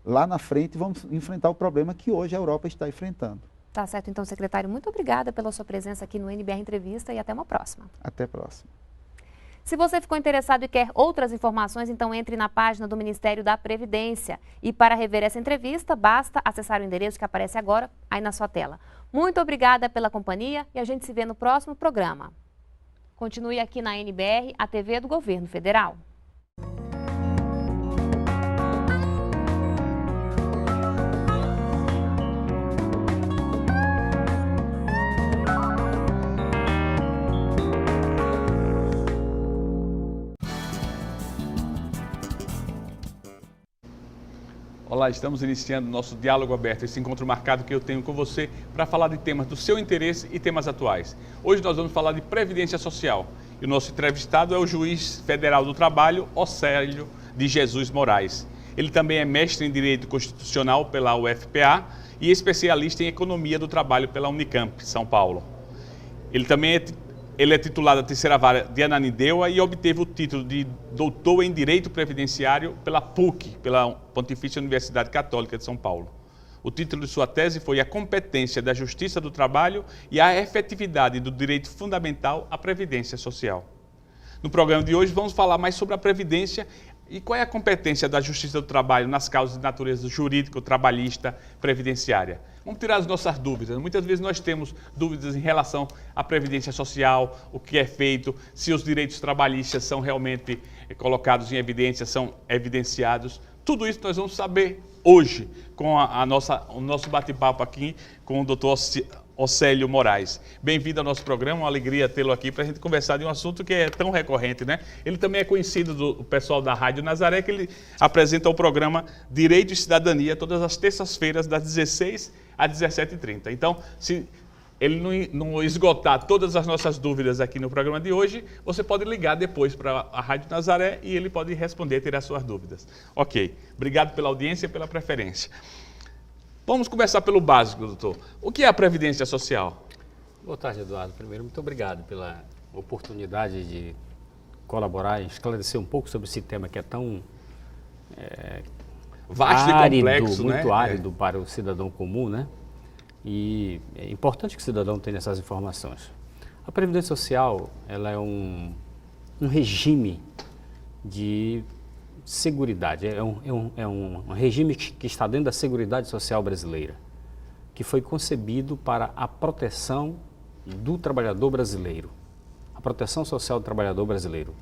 [SPEAKER 5] lá na frente vamos enfrentar o problema que hoje a Europa está enfrentando.
[SPEAKER 1] Tá certo, então, secretário, muito obrigada pela sua presença aqui no NBR Entrevista e até uma próxima.
[SPEAKER 5] Até a próxima.
[SPEAKER 1] Se você ficou interessado e quer outras informações, então entre na página do Ministério da Previdência. E para rever essa entrevista, basta acessar o endereço que aparece agora aí na sua tela. Muito obrigada pela companhia e a gente se vê no próximo programa. Continue aqui na NBR, a TV do Governo Federal.
[SPEAKER 6] Olá, estamos iniciando o nosso diálogo aberto, esse encontro marcado que eu tenho com você para falar de temas do seu interesse e temas atuais. Hoje nós vamos falar de Previdência Social e o nosso entrevistado é o juiz federal do trabalho, Océlio de Jesus Moraes. Ele também é mestre em Direito Constitucional pela UFPA e especialista em Economia do Trabalho pela Unicamp, São Paulo. Ele é titular da terceira vara de Ananindeua e obteve o título de doutor em Direito Previdenciário pela PUC, pela Pontifícia Universidade Católica de São Paulo. O título de sua tese foi A Competência da Justiça do Trabalho e a Efetividade do Direito Fundamental à Previdência Social. No programa de hoje vamos falar mais sobre a Previdência e qual é a competência da Justiça do Trabalho nas causas de natureza jurídica, trabalhista, previdenciária. Vamos tirar as nossas dúvidas. Muitas vezes nós temos dúvidas em relação à Previdência Social, o que é feito, se os direitos trabalhistas são realmente colocados em evidência, são evidenciados. Tudo isso nós vamos saber hoje com o nosso bate-papo aqui com o doutor Océlio Moraes. Bem-vindo ao nosso programa, uma alegria tê-lo aqui para a gente conversar de um assunto que é tão recorrente, né? Ele também é conhecido do pessoal da Rádio Nazaré, que ele apresenta o programa Direito e Cidadania todas as terças-feiras, das 16 às 17h30. Então, se ele não esgotar todas as nossas dúvidas aqui no programa de hoje, você pode ligar depois para a Rádio Nazaré e ele pode responder, tirar suas dúvidas. Ok, obrigado pela audiência e pela preferência. Vamos começar pelo básico, doutor. O que é a Previdência Social?
[SPEAKER 7] Boa tarde, Eduardo. Primeiro, muito obrigado pela oportunidade de colaborar e esclarecer um pouco sobre esse tema que é tão
[SPEAKER 6] vasto
[SPEAKER 7] árido,
[SPEAKER 6] e complexo,
[SPEAKER 7] muito
[SPEAKER 6] né?
[SPEAKER 7] árido para o cidadão comum, né? E é importante que o cidadão tenha essas informações. A Previdência Social, ela é um regime de seguridade, é um regime que está dentro da Seguridade Social brasileira, que foi concebido para a proteção do trabalhador brasileiro, a proteção social do trabalhador brasileiro,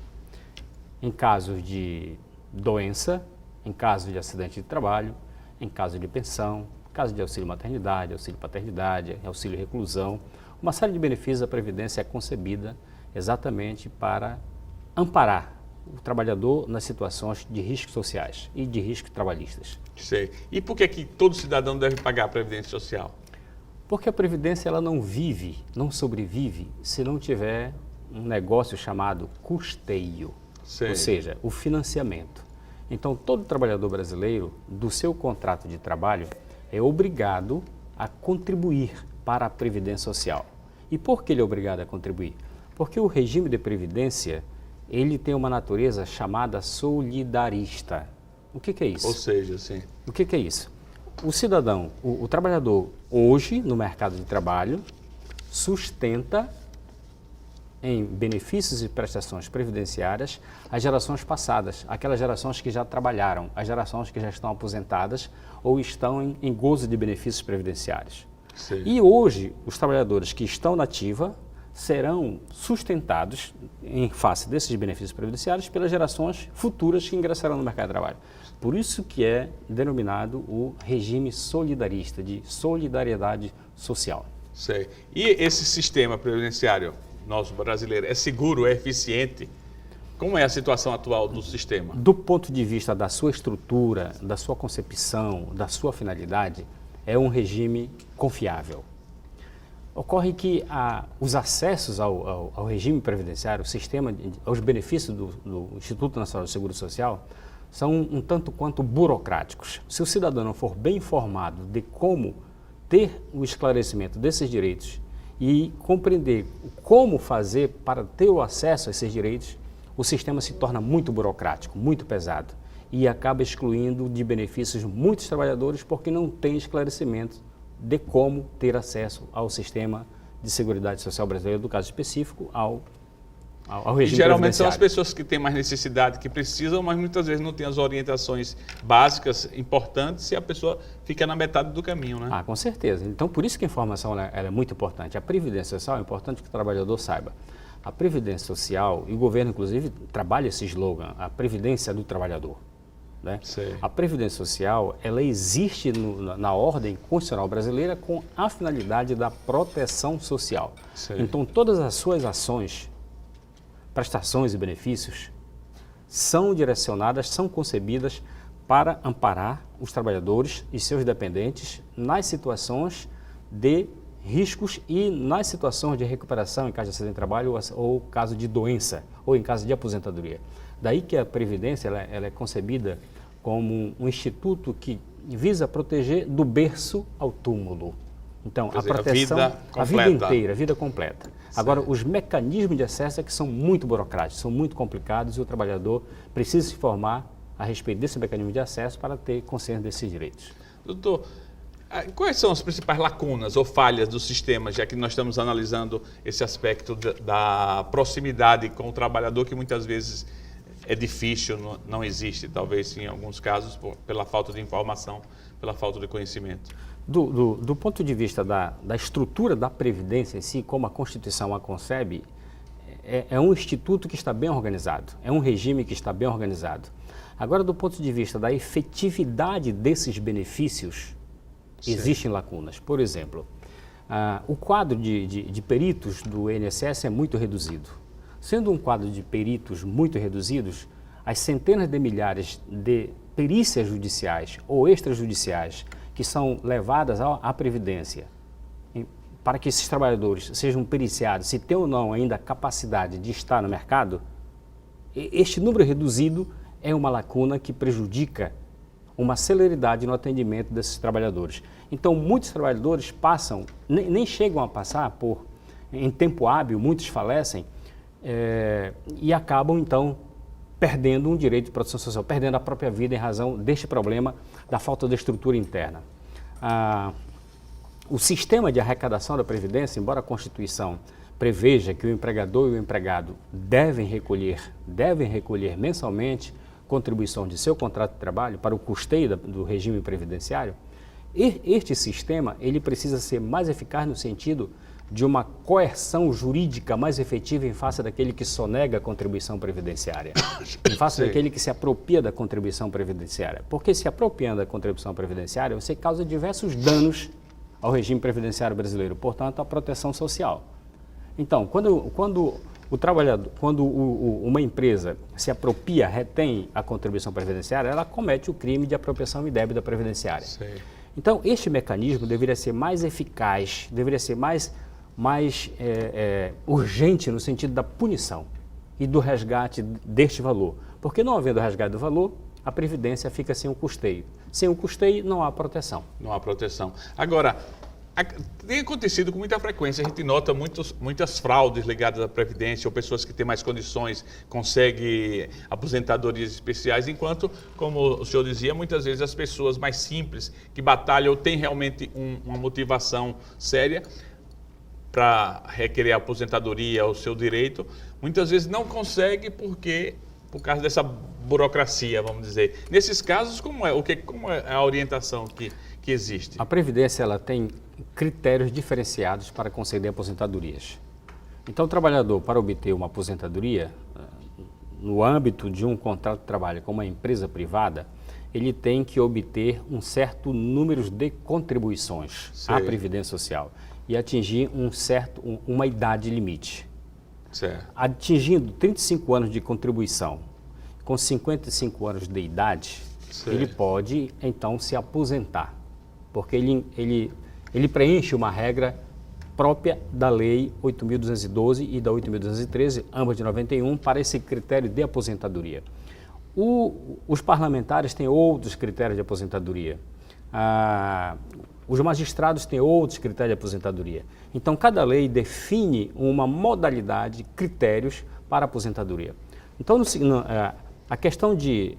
[SPEAKER 7] em casos de doença, em caso de acidente de trabalho, em caso de pensão, caso de auxílio maternidade, auxílio paternidade, auxílio reclusão. Uma série de benefícios da Previdência é concebida exatamente para amparar o trabalhador nas situações de riscos sociais e de riscos trabalhistas.
[SPEAKER 6] Sei. E por que todo cidadão deve pagar a Previdência Social?
[SPEAKER 7] Porque a Previdência ela não vive, não sobrevive, se não tiver um negócio chamado custeio,
[SPEAKER 6] Sei.
[SPEAKER 7] ou seja, o financiamento. Então, todo trabalhador brasileiro, do seu contrato de trabalho, é obrigado a contribuir para a Previdência Social. E por que ele é obrigado a contribuir? Porque o regime de Previdência ele tem uma natureza chamada solidarista. O que é isso?
[SPEAKER 6] Ou seja, sim.
[SPEAKER 7] O que é isso? O cidadão, o trabalhador, hoje, no mercado de trabalho, sustenta em benefícios e prestações previdenciárias as gerações passadas, aquelas gerações que já trabalharam, as gerações que já estão aposentadas ou estão em gozo de benefícios previdenciários.
[SPEAKER 6] Sim.
[SPEAKER 7] E hoje, os trabalhadores que estão na ativa serão sustentados em face desses benefícios previdenciários pelas gerações futuras que ingressarão no mercado de trabalho. Por isso que é denominado o regime solidarista, de solidariedade social.
[SPEAKER 6] Sei. E esse sistema previdenciário nosso brasileiro é seguro, é eficiente? Como é a situação atual do sistema?
[SPEAKER 7] Do ponto de vista da sua estrutura, da sua concepção, da sua finalidade, é um regime confiável. Ocorre que os acessos ao regime previdenciário, aos benefícios do Instituto Nacional de Seguro Social, são um tanto quanto burocráticos. Se o cidadão não for bem informado de como ter o esclarecimento desses direitos e compreender como fazer para ter o acesso a esses direitos, o sistema se torna muito burocrático, muito pesado e acaba excluindo de benefícios muitos trabalhadores porque não tem esclarecimento de como ter acesso ao sistema de Seguridade Social brasileiro, no caso específico, ao regime
[SPEAKER 6] E geralmente são
[SPEAKER 7] previdenciário.
[SPEAKER 6] as pessoas que têm mais necessidade, que precisam, mas muitas vezes não têm as orientações básicas, importantes, e a pessoa fica na metade do caminho, né?
[SPEAKER 7] Com certeza. Então, por isso que a informação ela é muito importante. A Previdência Social é importante que o trabalhador saiba. A Previdência Social, e o governo, inclusive, trabalha esse slogan, a Previdência do Trabalhador. Né? A Previdência Social, ela existe na ordem constitucional brasileira com a finalidade da proteção social. Então, todas as suas ações, prestações e benefícios são direcionadas, são concebidas para amparar os trabalhadores e seus dependentes nas situações de riscos e nas situações de recuperação em caso de acidente de trabalho ou caso de doença ou em caso de aposentadoria. Daí que a Previdência ela é concebida como um instituto que visa proteger do berço ao túmulo. Então, a proteção, a vida inteira, a vida completa. Agora, os mecanismos de acesso é que são muito burocráticos, são muito complicados e o trabalhador precisa se informar a respeito desse mecanismo de acesso para ter consciência desses direitos.
[SPEAKER 6] Doutor, quais são as principais lacunas ou falhas do sistema, já que nós estamos analisando esse aspecto da proximidade com o trabalhador, que muitas vezes é difícil, não existe, talvez em alguns casos, pela falta de informação, pela falta de conhecimento?
[SPEAKER 7] Do ponto de vista da estrutura da Previdência em si, como a Constituição a concebe, é um instituto que está bem organizado, é um regime que está bem organizado. Agora, do ponto de vista da efetividade desses benefícios, existem lacunas. Por exemplo, o quadro de peritos do INSS é muito reduzido. Sendo um quadro de peritos muito reduzidos, as centenas de milhares de perícias judiciais ou extrajudiciais que são levadas à Previdência para que esses trabalhadores sejam periciados, se tem ou não ainda a capacidade de estar no mercado, este número reduzido é uma lacuna que prejudica uma celeridade no atendimento desses trabalhadores. Então, muitos trabalhadores passam, nem chegam a passar em tempo hábil, muitos falecem e acabam, então, perdendo um direito de proteção social, perdendo a própria vida em razão deste problema da falta de estrutura interna. O sistema de arrecadação da Previdência, embora a Constituição preveja que o empregador e o empregado devem recolher mensalmente contribuição de seu contrato de trabalho para o custeio do regime previdenciário, este sistema ele precisa ser mais eficaz no sentido de uma coerção jurídica mais efetiva em face daquele que sonega a contribuição previdenciária, em face daquele que se apropria da contribuição previdenciária. Porque se apropriando da contribuição previdenciária, você causa diversos danos ao regime previdenciário brasileiro, portanto, à proteção social. Então, quando uma empresa se apropria, retém a contribuição previdenciária, ela comete o crime de apropriação indébita previdenciária. Então, este mecanismo deveria ser mais eficaz, deveria ser mais urgente no sentido da punição e do resgate deste valor. Porque não havendo resgate do valor, a Previdência fica sem o custeio. Sem o custeio, não há proteção.
[SPEAKER 6] Não há proteção. Agora, tem acontecido com muita frequência, a gente nota muitas fraudes ligadas à Previdência, ou pessoas que têm mais condições conseguem aposentadorias especiais, enquanto, como o senhor dizia, muitas vezes as pessoas mais simples, que batalham ou têm realmente uma motivação séria para requerer a aposentadoria, o seu direito, muitas vezes não consegue por causa dessa burocracia, vamos dizer. Nesses casos, como é a orientação que existe?
[SPEAKER 7] A Previdência ela tem critérios diferenciados para conceder aposentadorias. Então, o trabalhador, para obter uma aposentadoria, no âmbito de um contrato de trabalho com uma empresa privada, ele tem que obter um certo número de contribuições à Previdência Social e atingir uma idade limite.
[SPEAKER 6] Certo.
[SPEAKER 7] Atingindo 35 anos de contribuição, com 55 anos de idade,
[SPEAKER 6] Certo.
[SPEAKER 7] ele pode, então, se aposentar, porque ele preenche uma regra própria da Lei 8.212 e da 8.213, ambas de 91, para esse critério de aposentadoria. Os parlamentares têm outros critérios de aposentadoria. Os magistrados têm outros critérios de aposentadoria. Então, cada lei define uma modalidade, critérios para aposentadoria. Então, a questão de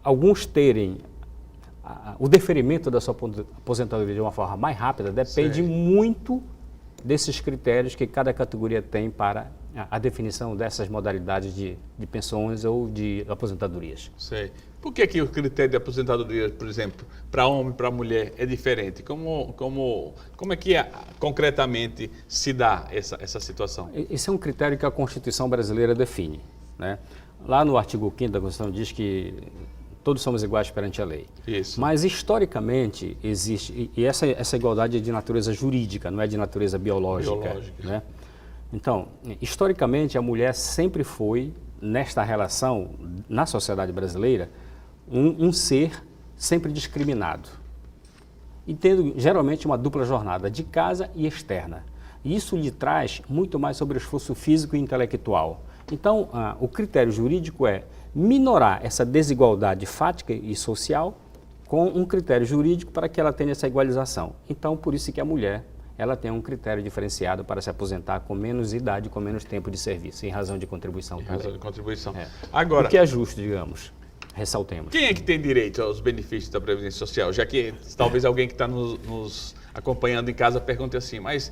[SPEAKER 7] alguns terem o deferimento da sua aposentadoria de uma forma mais rápida depende muito desses critérios que cada categoria tem para a definição dessas modalidades de pensões ou de aposentadorias.
[SPEAKER 6] Sei. Por que o critério de aposentadoria, por exemplo, para homem e para mulher é diferente? Como é que concretamente se dá essa situação?
[SPEAKER 7] Esse é um critério que a Constituição brasileira define, né? Lá no artigo 5º da Constituição diz que todos somos iguais perante a lei.
[SPEAKER 6] Isso.
[SPEAKER 7] Mas historicamente existe, e essa igualdade é de natureza jurídica, não é de natureza biológica. Né? Então, historicamente a mulher sempre foi, nesta relação, na sociedade brasileira, um ser sempre discriminado. E tendo geralmente uma dupla jornada de casa e externa. E isso lhe traz muito mais sobre o esforço físico e intelectual. Então, o critério jurídico é minorar essa desigualdade fática e social com um critério jurídico para que ela tenha essa igualização. Então, por isso que a mulher ela tem um critério diferenciado para se aposentar com menos idade, com menos tempo de serviço, em razão de contribuição. Em razão
[SPEAKER 6] de contribuição.
[SPEAKER 7] Agora, o que é justo, digamos, ressaltemos.
[SPEAKER 6] Quem é que tem direito aos benefícios da Previdência Social? Já que talvez alguém que está nos acompanhando em casa pergunte assim, mas...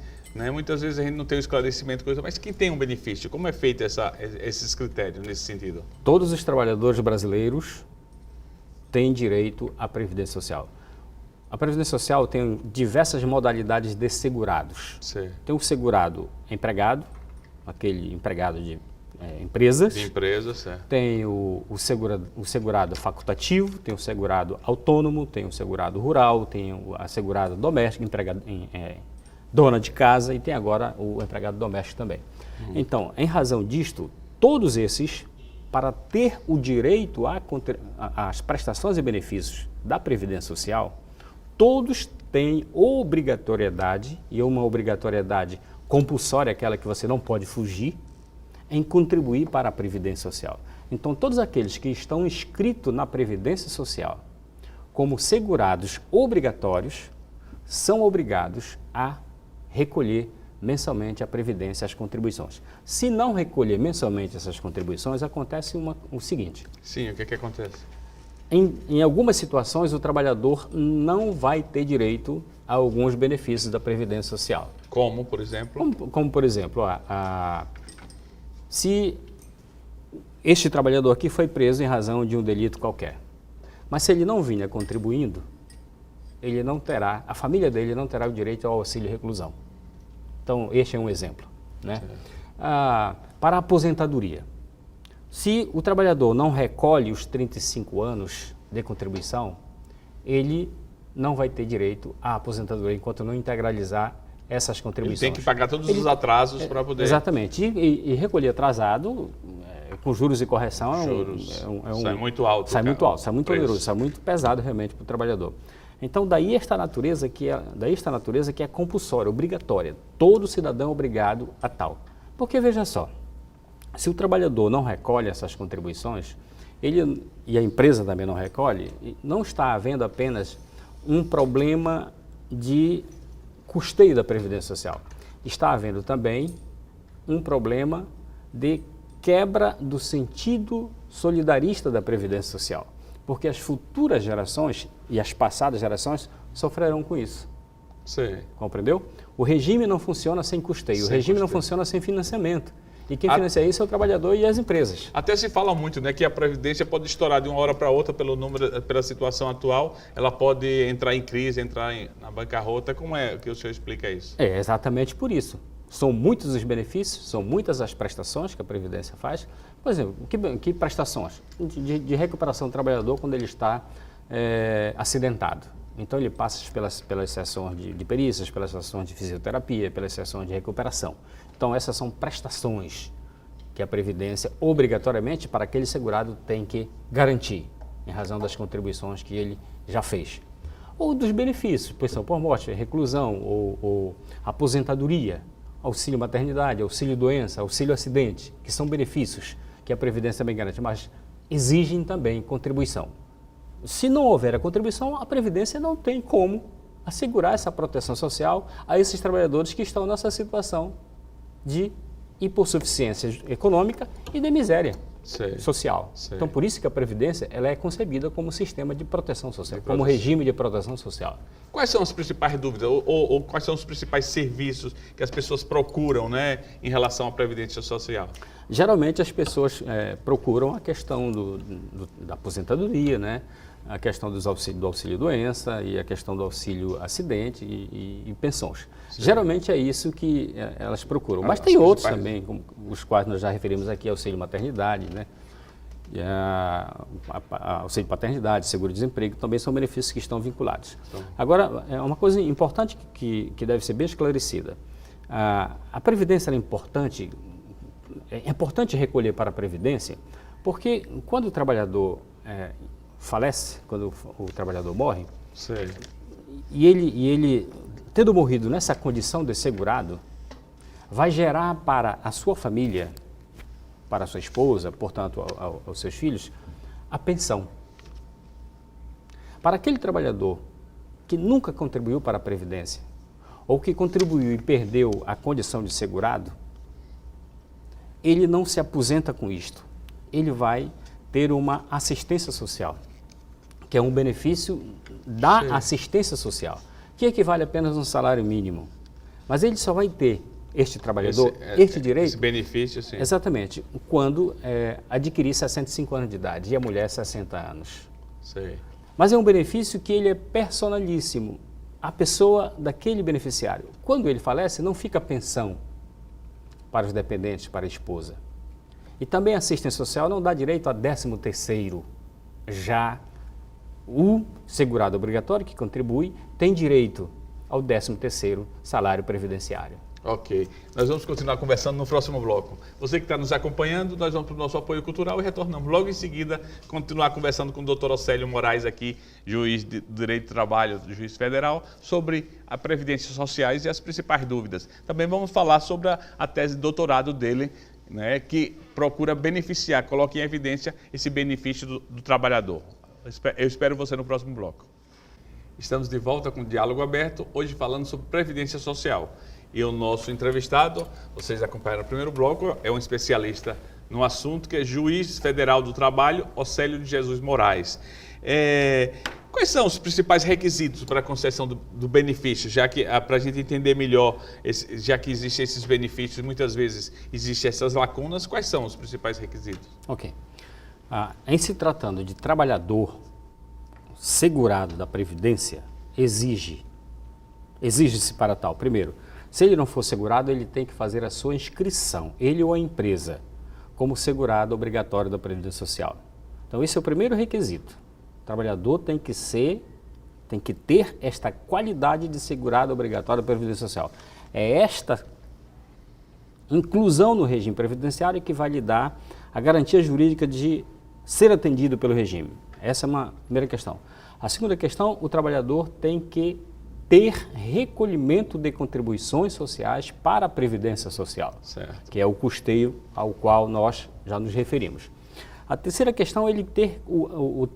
[SPEAKER 6] muitas vezes a gente não tem o esclarecimento, mas quem tem um benefício? Como é feito esses critérios nesse sentido?
[SPEAKER 7] Todos os trabalhadores brasileiros têm direito à Previdência Social. A Previdência Social tem diversas modalidades de segurados.
[SPEAKER 6] Certo.
[SPEAKER 7] Tem o segurado empregado, aquele empregado de empresas.
[SPEAKER 6] De empresas, certo.
[SPEAKER 7] Tem o segurado facultativo, tem o segurado autônomo, tem o segurado rural, tem o assegurado doméstico, empregado dona de casa, e tem agora o empregado doméstico também. Então, em razão disto, todos esses, para ter o direito às prestações e benefícios da Previdência Social, todos têm obrigatoriedade, e uma obrigatoriedade compulsória, aquela que você não pode fugir, em contribuir para a Previdência Social. Então, todos aqueles que estão inscritos na Previdência Social como segurados obrigatórios, são obrigados a recolher mensalmente a Previdência, as contribuições. Se não recolher mensalmente essas contribuições, acontece o seguinte.
[SPEAKER 6] Sim, o que acontece?
[SPEAKER 7] Em algumas situações, o trabalhador não vai ter direito a alguns benefícios da Previdência Social.
[SPEAKER 6] Como, por exemplo?
[SPEAKER 7] Como por exemplo, se este trabalhador aqui foi preso em razão de um delito qualquer, mas se ele não vinha contribuindo, ele não terá, a família dele não terá o direito ao auxílio reclusão. Então, este é um exemplo. Né? Para a aposentadoria, se o trabalhador não recolhe os 35 anos de contribuição, ele não vai ter direito à aposentadoria enquanto não integralizar essas contribuições.
[SPEAKER 6] Ele tem que pagar todos os atrasos para poder...
[SPEAKER 7] Exatamente. E recolher atrasado, com juros e correção,
[SPEAKER 6] sai muito alto.
[SPEAKER 7] Sai muito alto, sai muito oneroso, sai muito pesado realmente para o trabalhador. Então, daí esta natureza que é compulsória, obrigatória. Todo cidadão é obrigado a tal. Porque, veja só, se o trabalhador não recolhe essas contribuições, e a empresa também não recolhe, não está havendo apenas um problema de custeio da Previdência Social. Está havendo também um problema de quebra do sentido solidarista da Previdência Social. Porque as futuras gerações e as passadas gerações sofrerão com isso.
[SPEAKER 6] Sim.
[SPEAKER 7] Compreendeu? O regime não funciona sem custeio, o regime não funciona sem financiamento. E quem financia isso é o trabalhador e as empresas.
[SPEAKER 6] Até se fala muito, né, que a Previdência pode estourar de uma hora para outra pela situação atual, ela pode entrar em crise, na bancarrota. Como é que o senhor explica isso?
[SPEAKER 7] É exatamente por isso. São muitos os benefícios, são muitas as prestações que a Previdência faz. Por exemplo, que prestações? De recuperação do trabalhador quando ele está acidentado. Então ele passa pelas sessões de perícias, pelas sessões de fisioterapia, pelas sessões de recuperação. Então essas são prestações. que a Previdência, obrigatoriamente, para aquele segurado, tem que garantir, em razão das contribuições que ele já fez. Ou dos benefícios, pensão por morte, reclusão, ou aposentadoria, auxílio maternidade, auxílio doença, auxílio acidente, que são benefícios que a Previdência também garante, mas exigem também contribuição. Se não houver a contribuição, a Previdência não tem como assegurar essa proteção social a esses trabalhadores que estão nessa situação de hipossuficiência econômica e de miséria social. Então, por isso que a Previdência ela é concebida como sistema de proteção social, como regime de proteção social.
[SPEAKER 6] Quais são as principais dúvidas ou quais são os principais serviços que as pessoas procuram, né, em relação à Previdência Social?
[SPEAKER 7] Geralmente as pessoas procuram a questão da aposentadoria, né? A questão do auxílio doença e a questão do auxílio acidente e pensões. Sim. Geralmente é isso que elas procuram. Mas tem outros também, como os quais nós já referimos aqui, auxílio maternidade, né? Auxílio paternidade, seguro-desemprego, também são benefícios que estão vinculados. Agora, é uma coisa importante que deve ser bem esclarecida. A Previdência é importante recolher para a Previdência, porque quando o trabalhador falece, quando o trabalhador morre, e ele, tendo morrido nessa condição de segurado, vai gerar para a sua família, para a sua esposa, portanto, aos seus filhos, a pensão. Para aquele trabalhador que nunca contribuiu para a Previdência, ou que contribuiu e perdeu a condição de segurado, ele não se aposenta com isto. Ele vai ter uma assistência social, que é um benefício da assistência social, que equivale apenas a um salário mínimo. Mas ele só vai ter este trabalhador, este direito...
[SPEAKER 6] Esse benefício, sim.
[SPEAKER 7] Exatamente, quando adquirir 65 anos de idade e a mulher 60 anos.
[SPEAKER 6] Sim.
[SPEAKER 7] Mas é um benefício que ele é personalíssimo. A pessoa daquele beneficiário, quando ele falece, não fica pensão para os dependentes, para a esposa. E também a assistência social não dá direito a 13º. Já o segurado obrigatório que contribui tem direito ao 13º salário previdenciário.
[SPEAKER 6] Ok. Nós vamos continuar conversando no próximo bloco. Você que está nos acompanhando, nós vamos para o nosso apoio cultural e retornamos logo em seguida, continuar conversando com o Dr. Océlio Moraes aqui, juiz de Direito do Trabalho, juiz federal, sobre a Previdência Sociais e as principais dúvidas. Também vamos falar sobre a tese de doutorado dele, né, que procura beneficiar, coloca em evidência esse benefício do trabalhador. Eu espero você no próximo bloco. Estamos de volta com o Diálogo Aberto, hoje falando sobre Previdência Social. E o nosso entrevistado, vocês acompanharam o primeiro bloco, é um especialista no assunto, que é juiz federal do trabalho, Océlio de Jesus Moraes. Quais são os principais requisitos para a concessão do benefício, já que, para a gente entender melhor, já que existem esses benefícios, muitas vezes existem essas lacunas, quais são os principais requisitos?
[SPEAKER 7] Ok. Em se tratando de trabalhador segurado da Previdência, exige-se para tal, primeiro, se ele não for segurado, ele tem que fazer a sua inscrição, ele ou a empresa, como segurado obrigatório da Previdência Social. Então, esse é o primeiro requisito. O trabalhador tem que ter esta qualidade de segurado obrigatório da Previdência Social. É esta inclusão no regime previdenciário que vai lhe dar a garantia jurídica de ser atendido pelo regime. Essa é uma primeira questão. A segunda questão, o trabalhador tem que ter recolhimento de contribuições sociais para a Previdência Social, certo, que é o custeio ao qual nós já nos referimos. A terceira questão é ele ter um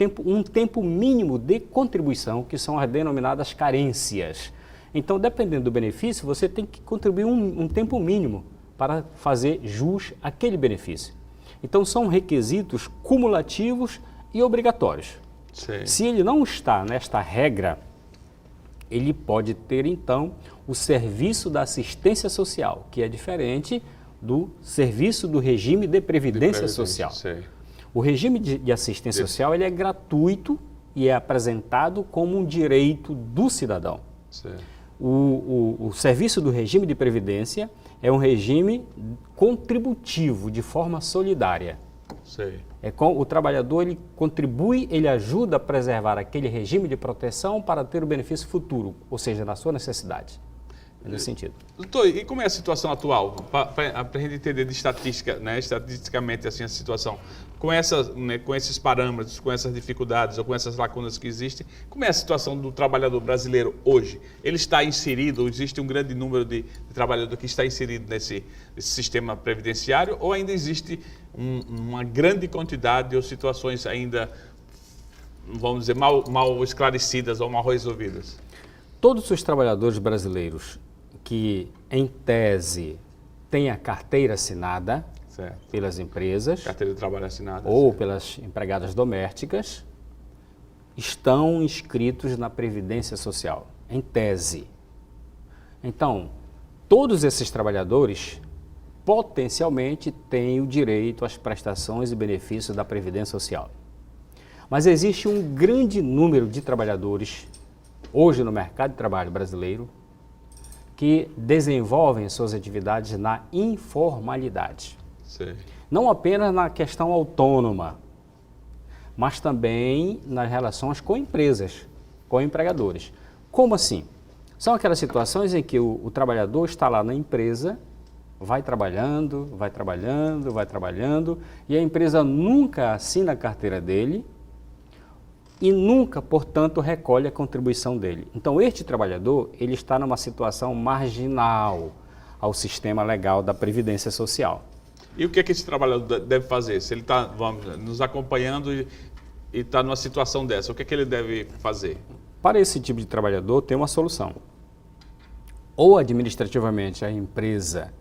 [SPEAKER 7] tempo mínimo de contribuição, que são as denominadas carências. Então, dependendo do benefício, você tem que contribuir um tempo mínimo para fazer jus àquele benefício. Então, são requisitos cumulativos e obrigatórios. Sim. Se ele não está nesta regra, ele pode ter, então, o serviço da assistência social, que é diferente do serviço do regime de previdência social. Sim. O regime de assistência social ele é gratuito e é apresentado como um direito do cidadão. Sim. O serviço do regime de previdência é um regime contributivo, de forma solidária. Sim. O trabalhador ele contribui, ele ajuda a preservar aquele regime de proteção para ter o benefício futuro, ou seja, na sua necessidade. nesse sentido.
[SPEAKER 6] Doutor, e como é a situação atual? Para a gente entender de estatística, né, estatisticamente assim, a situação, com esses parâmetros, com essas dificuldades ou com essas lacunas que existem, como é a situação do trabalhador brasileiro hoje? Ele está inserido, existe um grande número de trabalhador que está inserido nesse sistema previdenciário, ou ainda existe uma grande quantidade ou situações ainda, vamos dizer, mal esclarecidas ou mal resolvidas?
[SPEAKER 7] Todos os trabalhadores brasileiros que, em tese, têm a carteira assinada pelas empresas,
[SPEAKER 6] carteira de trabalho assinada,
[SPEAKER 7] ou pelas empregadas domésticas, estão inscritos na Previdência Social, em tese. Então, todos esses trabalhadores potencialmente têm o direito às prestações e benefícios da Previdência Social. Mas existe um grande número de trabalhadores, hoje no mercado de trabalho brasileiro, que desenvolvem suas atividades na informalidade.
[SPEAKER 6] Sim.
[SPEAKER 7] Não apenas na questão autônoma, mas também nas relações com empresas, com empregadores. Como assim? São aquelas situações em que o trabalhador está lá na empresa, vai trabalhando, e a empresa nunca assina a carteira dele e nunca, portanto, recolhe a contribuição dele. Então, este trabalhador, ele está numa situação marginal ao sistema legal da Previdência Social.
[SPEAKER 6] E o que é que esse trabalhador deve fazer? Se ele está nos acompanhando e está numa situação dessa, o que é que ele deve fazer?
[SPEAKER 7] Para esse tipo de trabalhador, tem uma solução. Ou administrativamente a empresa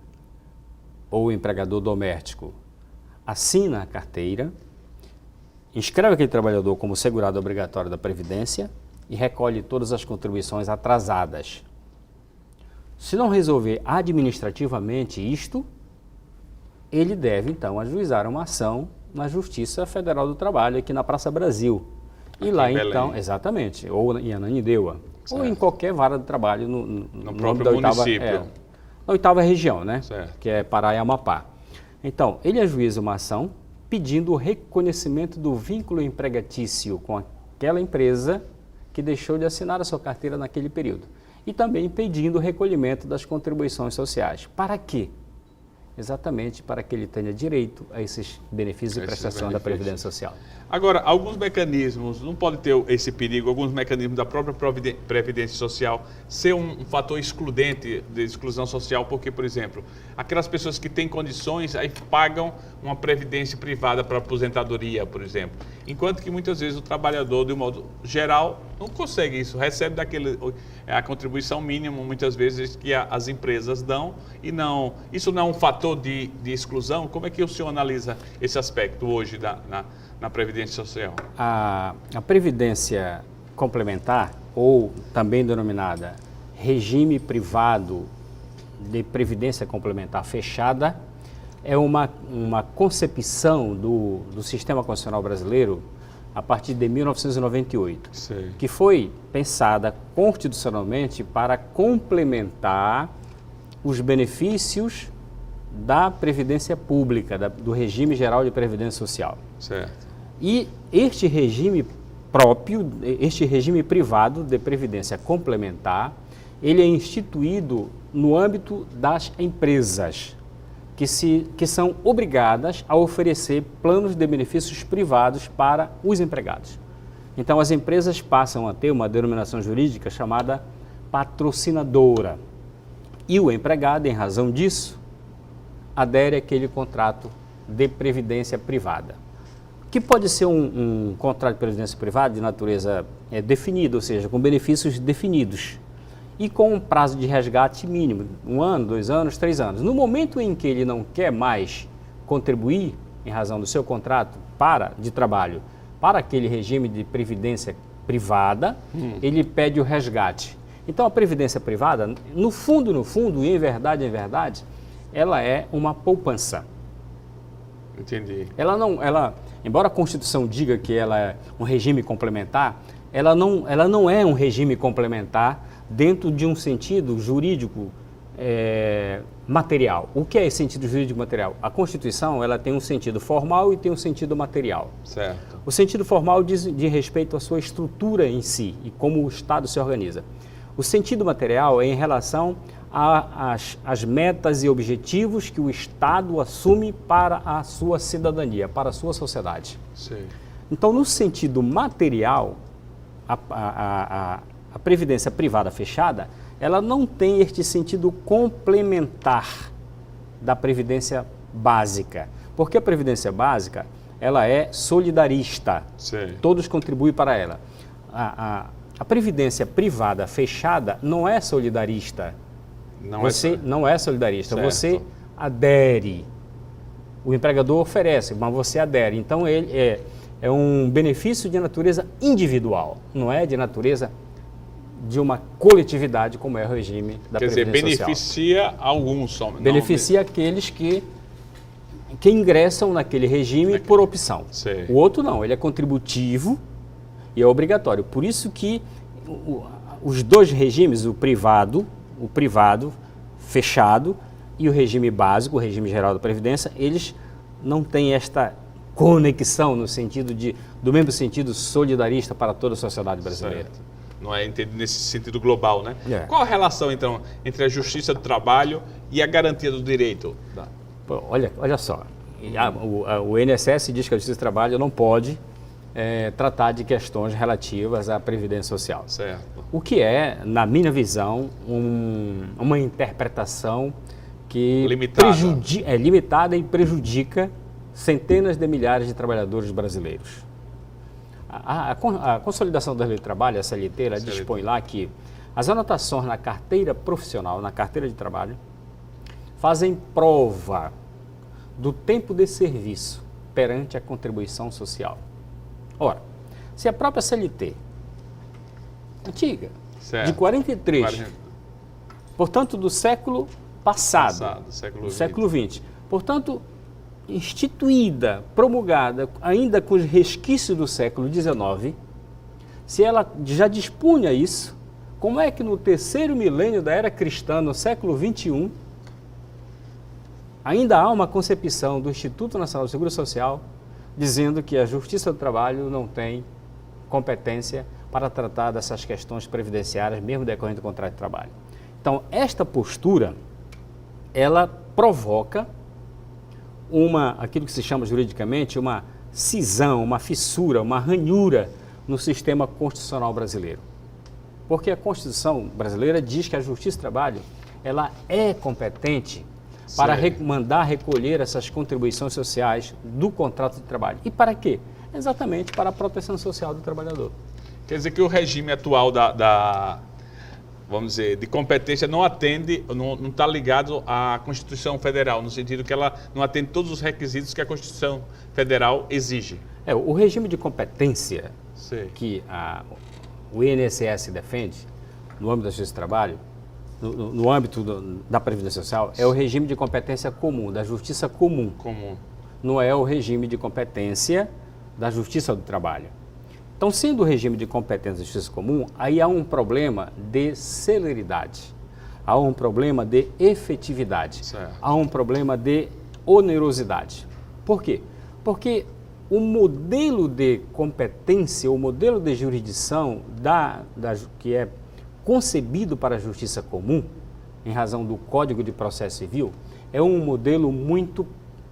[SPEAKER 7] ou o empregador doméstico assina a carteira, inscreve aquele trabalhador como segurado obrigatório da Previdência e recolhe todas as contribuições atrasadas. Se não resolver administrativamente isto, ele deve, então, ajuizar uma ação na Justiça Federal do Trabalho, aqui na Praça Brasil. E lá, então, exatamente, ou em Ananindeua, ou em qualquer vara de trabalho no
[SPEAKER 6] próprio município.
[SPEAKER 7] Na 8ª região, né?
[SPEAKER 6] Certo.
[SPEAKER 7] Que é Pará e Amapá. Então, ele ajuiza uma ação pedindo o reconhecimento do vínculo empregatício com aquela empresa que deixou de assinar a sua carteira naquele período. E também pedindo o recolhimento das contribuições sociais. Para quê? Exatamente para que ele tenha direito a esses benefícios e prestação da Previdência Social.
[SPEAKER 6] Agora, alguns mecanismos, não pode ter esse perigo, alguns mecanismos da própria Previdência Social ser um fator excludente de exclusão social, porque, por exemplo, aquelas pessoas que têm condições, aí pagam uma previdência privada para aposentadoria, por exemplo. Enquanto que muitas vezes o trabalhador, de um modo geral, não consegue isso, recebe a contribuição mínima, muitas vezes, que as empresas dão, e não, isso não é um fator de exclusão? Como é que o senhor analisa esse aspecto hoje na Previdência Social?
[SPEAKER 7] A Previdência Complementar, ou também denominada Regime Privado de Previdência Complementar Fechada, é uma concepção do Sistema Constitucional Brasileiro a partir de 1998,
[SPEAKER 6] Sim.
[SPEAKER 7] que foi pensada constitucionalmente para complementar os benefícios da Previdência Pública, do Regime Geral de Previdência Social.
[SPEAKER 6] Certo.
[SPEAKER 7] E este regime próprio, este regime privado de previdência complementar, ele é instituído no âmbito das empresas, que são obrigadas a oferecer planos de benefícios privados para os empregados. Então, as empresas passam a ter uma denominação jurídica chamada patrocinadora. E o empregado, em razão disso, adere àquele contrato de previdência privada, que pode ser um contrato de previdência privada de natureza definida, ou seja, com benefícios definidos e com um prazo de resgate mínimo, 1 ano, 2 anos, 3 anos. No momento em que ele não quer mais contribuir, em razão do seu contrato de trabalho, para aquele regime de previdência privada, ele pede o resgate. Então, a previdência privada, no fundo, e em verdade, ela é uma poupança.
[SPEAKER 6] Entendi.
[SPEAKER 7] Embora a Constituição diga que ela é um regime complementar, ela não é um regime complementar dentro de um sentido jurídico material. O que é esse sentido jurídico material? A Constituição ela tem um sentido formal e tem um sentido material.
[SPEAKER 6] Certo.
[SPEAKER 7] O sentido formal diz respeito à sua estrutura em si e como o Estado se organiza. O sentido material é em relação as metas e objetivos que o Estado assume para a sua cidadania, para a sua sociedade.
[SPEAKER 6] Sim.
[SPEAKER 7] Então, no sentido material, a previdência privada fechada, ela não tem este sentido complementar da previdência básica, porque a previdência básica, ela é solidarista,
[SPEAKER 6] Sim.
[SPEAKER 7] todos contribuem para ela. A previdência privada fechada não é solidarista. Não é solidarista,
[SPEAKER 6] Certo.
[SPEAKER 7] você adere. O empregador oferece, mas você adere. Então, ele é um benefício de natureza individual, não é de natureza de uma coletividade, como é o regime da
[SPEAKER 6] Quer dizer,
[SPEAKER 7] Previdência Social.
[SPEAKER 6] beneficia alguns só.
[SPEAKER 7] Beneficia aqueles que ingressam naquele regime por opção.
[SPEAKER 6] Sei.
[SPEAKER 7] O outro não, ele é contributivo e é obrigatório. Por isso que os dois regimes, o privado fechado e o regime básico, o regime geral da Previdência, eles não têm esta conexão do mesmo sentido solidarista para toda a sociedade brasileira.
[SPEAKER 6] Certo. Não é entendido nesse sentido global, né?
[SPEAKER 7] É.
[SPEAKER 6] Qual a relação, então, entre a justiça do trabalho e a garantia do direito?
[SPEAKER 7] Pô, olha só, o INSS diz que a Justiça do Trabalho não pode tratar de questões relativas à Previdência Social.
[SPEAKER 6] Certo.
[SPEAKER 7] O que é, na minha visão, uma interpretação que
[SPEAKER 6] Limitada.
[SPEAKER 7] limitada e prejudica centenas de milhares de trabalhadores brasileiros. A Consolidação da Lei do Trabalho, a CLT, ela dispõe lá que as anotações na carteira profissional, na carteira de trabalho, fazem prova do tempo de serviço perante a contribuição social. Ora, se a própria CLT, antiga,
[SPEAKER 6] Certo.
[SPEAKER 7] de 43, portanto, do século passado, do século XX, portanto, instituída, promulgada, ainda com os resquícios do século XIX, se ela já dispunha isso, como é que no terceiro milênio da era cristã, no século XXI, ainda há uma concepção do Instituto Nacional do Seguro Social dizendo que a Justiça do Trabalho não tem competência para tratar dessas questões previdenciárias, mesmo decorrente do contrato de trabalho. Então, esta postura, ela provoca aquilo que se chama juridicamente uma cisão, uma fissura, uma ranhura no sistema constitucional brasileiro. Porque a Constituição brasileira diz que a Justiça do Trabalho, ela é competente para mandar recolher essas contribuições sociais do contrato de trabalho. E para quê? Exatamente para a proteção social do trabalhador.
[SPEAKER 6] Quer dizer que o regime atual vamos dizer, de competência não atende, não está ligado à Constituição Federal, no sentido que ela não atende todos os requisitos que a Constituição Federal exige.
[SPEAKER 7] O regime de competência que o INSS defende, no âmbito da Justiça do Trabalho, no âmbito da Previdência Social, é o regime de competência comum, da Justiça Comum. Não é o regime de competência da Justiça do Trabalho. Então, sendo o regime de competência da Justiça Comum, aí há um problema de celeridade, há um problema de efetividade, há um problema de onerosidade. Por quê? Porque o modelo de competência, o modelo de jurisdição que é concebido para a Justiça Comum, em razão do Código de Processo Civil, é um modelo muito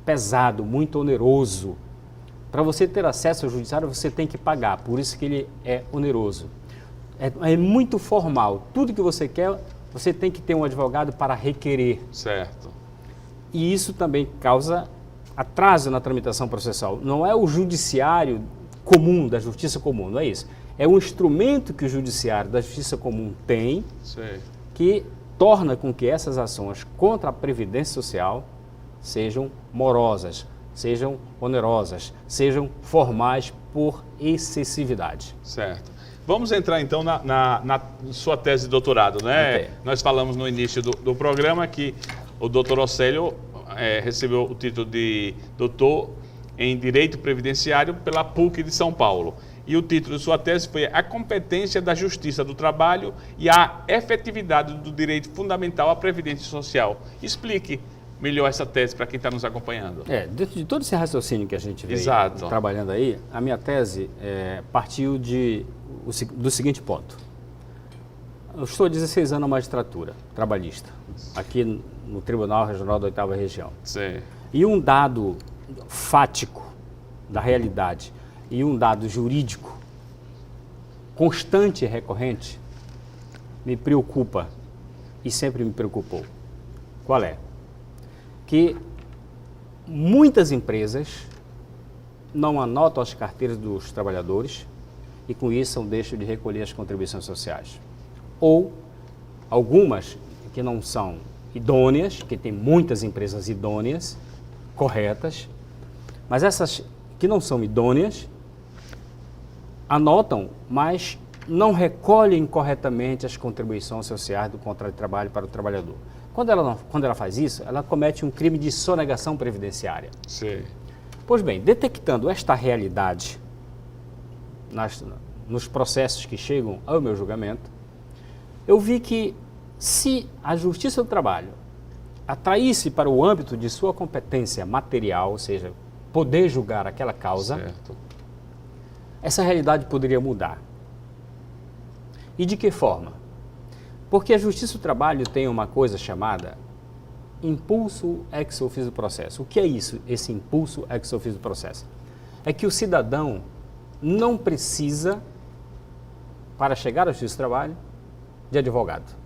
[SPEAKER 7] pesado, muito oneroso. Para você ter acesso ao judiciário, você tem que pagar, por isso que ele é oneroso. É muito formal. Tudo que você quer, você tem que ter um advogado para requerer.
[SPEAKER 6] Certo.
[SPEAKER 7] E isso também causa atraso na tramitação processual. Não é o judiciário comum, da Justiça Comum, não é isso. É um instrumento que o judiciário da Justiça Comum tem, que torna com que essas ações contra a Previdência Social sejam morosas, sejam onerosas, sejam formais por excessividade.
[SPEAKER 6] Certo. Vamos entrar então na sua tese de doutorado, né?
[SPEAKER 7] Okay.
[SPEAKER 6] Nós falamos no início do programa que o doutor Océlio recebeu o título de doutor em Direito Previdenciário pela PUC de São Paulo. E o título de sua tese foi A Competência da Justiça do Trabalho e a Efetividade do Direito Fundamental à Previdência Social. Explique melhor essa tese para quem está nos acompanhando.
[SPEAKER 7] Dentro de todo esse raciocínio que a gente veio trabalhando aí, a minha tese partiu do seguinte ponto. Eu estou há 16 anos na magistratura trabalhista, aqui no Tribunal Regional da 8ª Região.
[SPEAKER 6] Sim.
[SPEAKER 7] E um dado fático da realidade e um dado jurídico constante e recorrente me preocupa e sempre me preocupou. Qual é? Que muitas empresas não anotam as carteiras dos trabalhadores e com isso deixam de recolher as contribuições sociais. Ou algumas que não são idôneas, que tem muitas empresas idôneas, corretas, mas essas que não são idôneas anotam, mas não recolhem corretamente as contribuições sociais do contrato de trabalho para o trabalhador. Quando ela faz isso, ela comete um crime de sonegação previdenciária.
[SPEAKER 6] Sim.
[SPEAKER 7] Pois bem, detectando esta realidade nos processos que chegam ao meu julgamento, eu vi que se a Justiça do Trabalho atraísse para o âmbito de sua competência material, ou seja, poder julgar aquela causa,
[SPEAKER 6] Certo.
[SPEAKER 7] essa realidade poderia mudar. E de que forma? Porque a Justiça do Trabalho tem uma coisa chamada impulso ex officio do processo. O que é isso, esse impulso ex officio do processo? É que o cidadão não precisa, para chegar à Justiça do Trabalho, de advogado.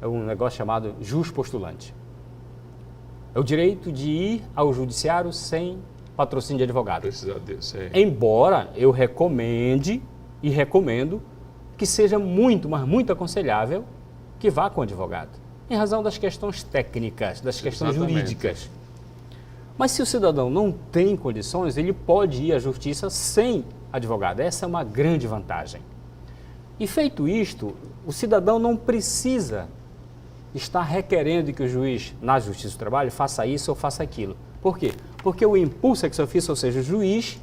[SPEAKER 7] É um negócio chamado jus postulante. É o direito de ir ao judiciário sem patrocínio de advogado.
[SPEAKER 6] Precisa disso.
[SPEAKER 7] Embora eu recomende e recomendo que seja muito, mas muito aconselhável que vá com advogado, em razão das questões técnicas, das questões jurídicas. Mas se o cidadão não tem condições, ele pode ir à justiça sem advogado. Essa é uma grande vantagem. E feito isto, o cidadão não precisa estar requerendo que o juiz, na Justiça do Trabalho, faça isso ou faça aquilo. Por quê? Porque o impulso ex officio, ou seja, o juiz,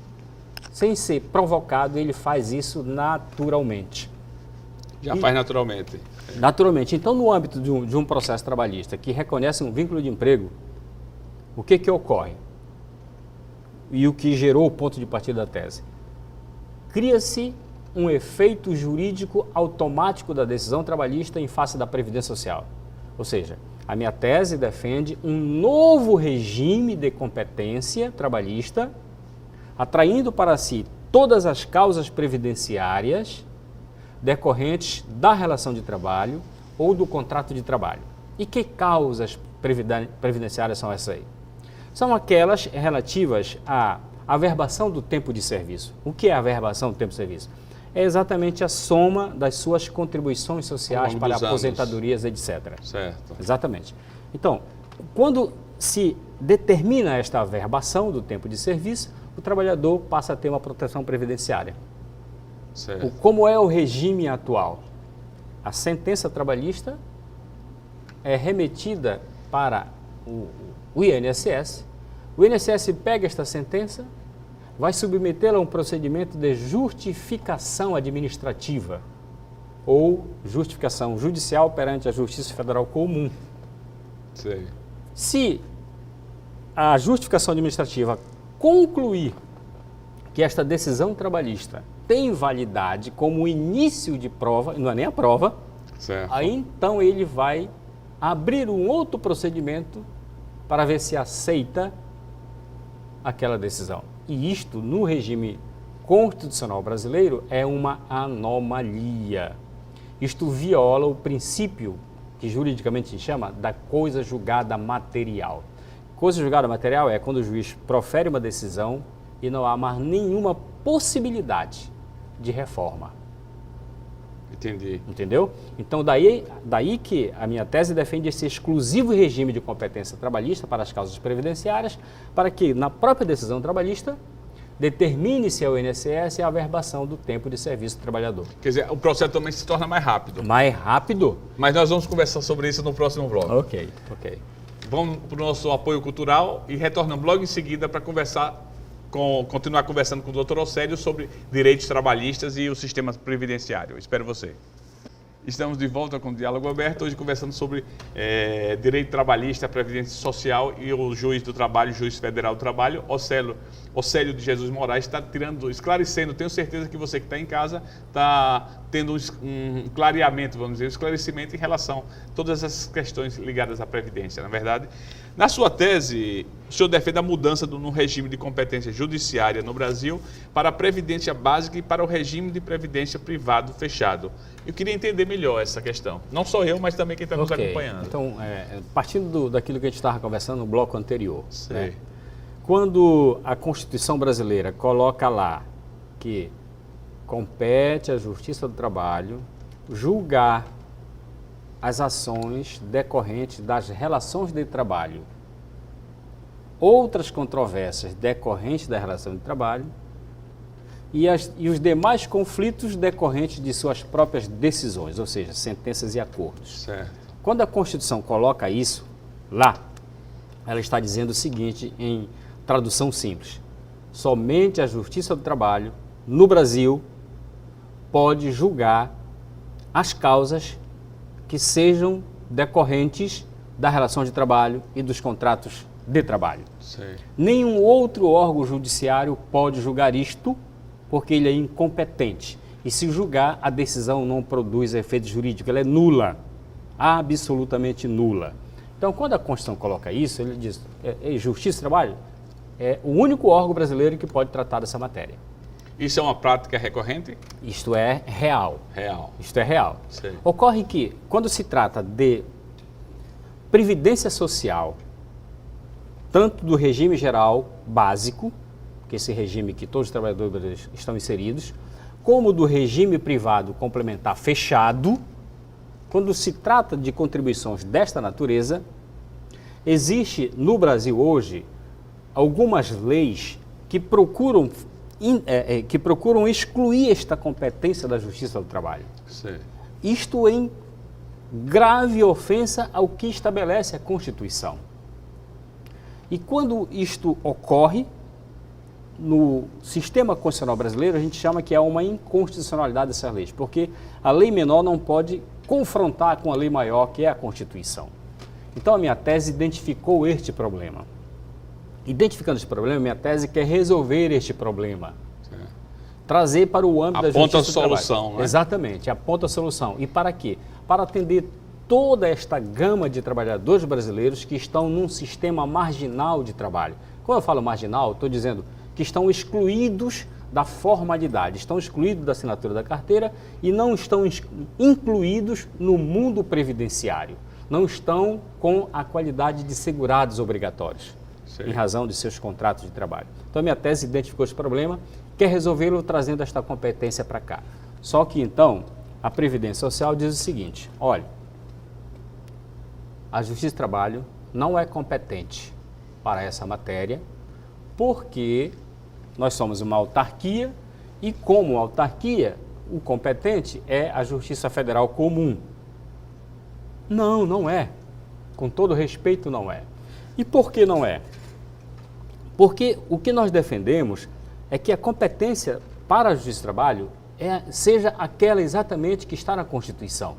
[SPEAKER 7] sem ser provocado, ele faz isso naturalmente.
[SPEAKER 6] Já faz naturalmente.
[SPEAKER 7] Naturalmente. Então, no âmbito de um processo trabalhista que reconhece um vínculo de emprego, o que ocorre? E o que gerou o ponto de partida da tese? Cria-se um efeito jurídico automático da decisão trabalhista em face da Previdência Social. Ou seja, a minha tese defende um novo regime de competência trabalhista, atraindo para si todas as causas previdenciárias decorrentes da relação de trabalho ou do contrato de trabalho. E que causas previdenciárias são essas aí? São aquelas relativas à averbação do tempo de serviço. O que é a averbação do tempo de serviço? É exatamente a soma das suas contribuições sociais para aposentadorias, etc.
[SPEAKER 6] Certo.
[SPEAKER 7] Exatamente. Então, quando se determina esta averbação do tempo de serviço, o trabalhador passa a ter uma proteção previdenciária.
[SPEAKER 6] Certo.
[SPEAKER 7] Como é o regime atual? A sentença trabalhista é remetida para o INSS. O INSS pega esta sentença, vai submetê-la a um procedimento de justificação administrativa ou justificação judicial perante a Justiça Federal Comum.
[SPEAKER 6] Sei.
[SPEAKER 7] Se a justificação administrativa concluir que esta decisão trabalhista tem validade como início de prova, não é nem a prova,
[SPEAKER 6] Certo.
[SPEAKER 7] aí então ele vai abrir um outro procedimento para ver se aceita aquela decisão. E isto, no regime constitucional brasileiro, é uma anomalia. Isto viola o princípio, que juridicamente se chama, da coisa julgada material. Coisa julgada material é quando o juiz profere uma decisão e não há mais nenhuma possibilidade de reforma.
[SPEAKER 6] Entendi.
[SPEAKER 7] Entendeu? Então, daí que a minha tese defende esse exclusivo regime de competência trabalhista para as causas previdenciárias, para que, na própria decisão trabalhista, determine-se ao INSS a averbação do tempo de serviço do trabalhador.
[SPEAKER 6] Quer dizer, o processo também se torna mais rápido.
[SPEAKER 7] Mais rápido?
[SPEAKER 6] Mas nós vamos conversar sobre isso no próximo bloco.
[SPEAKER 7] Ok.
[SPEAKER 6] Vamos para o nosso apoio cultural e retornamos logo em seguida para continuar conversando com o Dr. Océlio sobre direitos trabalhistas e o sistema previdenciário. Espero você. Estamos de volta com o Diálogo Aberto, hoje conversando sobre direito trabalhista, previdência social, e o juiz do trabalho, juiz federal do trabalho, Océlio de Jesus Moraes, está esclarecendo. Tenho certeza que você que está em casa está tendo um clareamento, vamos dizer, um esclarecimento em relação a todas essas questões ligadas à Previdência, na verdade. Na sua tese, o senhor defende a mudança no regime de competência judiciária no Brasil para a Previdência Básica e para o regime de Previdência Privado fechado. Eu queria entender melhor essa questão. Não só eu, mas também quem está nos acompanhando.
[SPEAKER 7] Então, partindo daquilo que a gente estava conversando no bloco anterior, né? Quando a Constituição brasileira coloca lá que compete à Justiça do Trabalho julgar as ações decorrentes das relações de trabalho, outras controvérsias decorrentes da relação de trabalho e os demais conflitos decorrentes de suas próprias decisões, ou seja, sentenças e acordos.
[SPEAKER 6] Certo.
[SPEAKER 7] Quando a Constituição coloca isso lá, ela está dizendo o seguinte, em tradução simples: somente a Justiça do Trabalho, no Brasil, pode julgar as causas que sejam decorrentes da relação de trabalho e dos contratos de trabalho.
[SPEAKER 6] Sim.
[SPEAKER 7] Nenhum outro órgão judiciário pode julgar isto, porque ele é incompetente. E se julgar, a decisão não produz efeito jurídico, ela é nula, absolutamente nula. Então, quando a Constituição coloca isso, ele diz, Justiça do Trabalho é o único órgão brasileiro que pode tratar dessa matéria.
[SPEAKER 6] Isso é uma prática recorrente?
[SPEAKER 7] Isto é real.
[SPEAKER 6] Real.
[SPEAKER 7] Isto é real.
[SPEAKER 6] Sei.
[SPEAKER 7] Ocorre que, quando se trata de previdência social, tanto do regime geral básico, que é esse regime que todos os trabalhadores estão inseridos, como do regime privado complementar fechado, quando se trata de contribuições desta natureza, existe no Brasil hoje algumas leis que procuram excluir esta competência da Justiça do Trabalho.
[SPEAKER 6] Sim.
[SPEAKER 7] Isto em grave ofensa ao que estabelece a Constituição. E quando isto ocorre, no sistema constitucional brasileiro, a gente chama que é uma inconstitucionalidade dessas leis, porque a lei menor não pode confrontar com a lei maior, que é a Constituição. Então, a minha tese identificou este problema. Identificando este problema, minha tese quer resolver este problema. Trazer para o âmbito da Justiça do Trabalho. Aponta a solução, né? Exatamente, aponta a solução. E para quê? Para atender toda esta gama de trabalhadores brasileiros que estão num sistema marginal de trabalho. Quando eu falo marginal, estou dizendo que estão excluídos da formalidade, estão excluídos da assinatura da carteira e não estão incluídos no mundo previdenciário. Não estão com a qualidade de segurados obrigatórios. Sim. Em razão de seus contratos de trabalho. Então, a minha tese identificou esse problema, quer resolvê-lo trazendo esta competência para cá. Só que, então, a Previdência Social diz o seguinte, olha, a Justiça do Trabalho não é competente para essa matéria, porque nós somos uma autarquia e, como autarquia, o competente é a Justiça Federal Comum. Não, não é. Com todo respeito, não é. E por que não é? Porque o que nós defendemos é que a competência para a Justiça do Trabalho seja aquela exatamente que está na Constituição.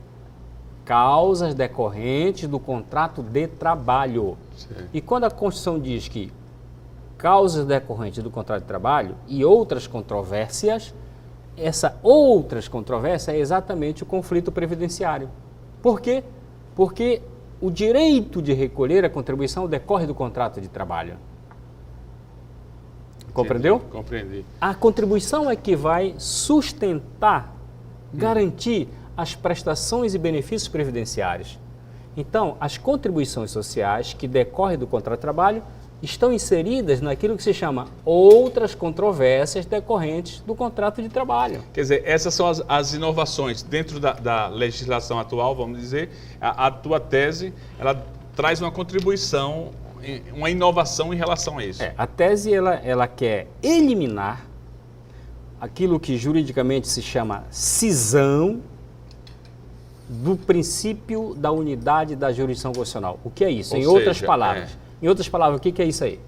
[SPEAKER 7] Causas decorrentes do contrato de trabalho. Sim. E quando a Constituição diz que causas decorrentes do contrato de trabalho e outras controvérsias, essa outras controvérsias é exatamente o conflito previdenciário. Por quê? Porque o direito de recolher a contribuição decorre do contrato de trabalho. Compreendeu?
[SPEAKER 6] Entendi, compreendi.
[SPEAKER 7] A contribuição é que vai sustentar, garantir as prestações e benefícios previdenciários. Então, as contribuições sociais que decorrem do contrato de trabalho estão inseridas naquilo que se chama outras controvérsias decorrentes do contrato de trabalho.
[SPEAKER 6] Quer dizer, essas são as inovações dentro da legislação atual, vamos dizer. A tua tese, ela traz uma contribuição, uma inovação em relação a isso.
[SPEAKER 7] A tese, ela quer eliminar aquilo que juridicamente se chama cisão do princípio da unidade da jurisdição constitucional. O que é isso? Em outras palavras, o que é isso aí?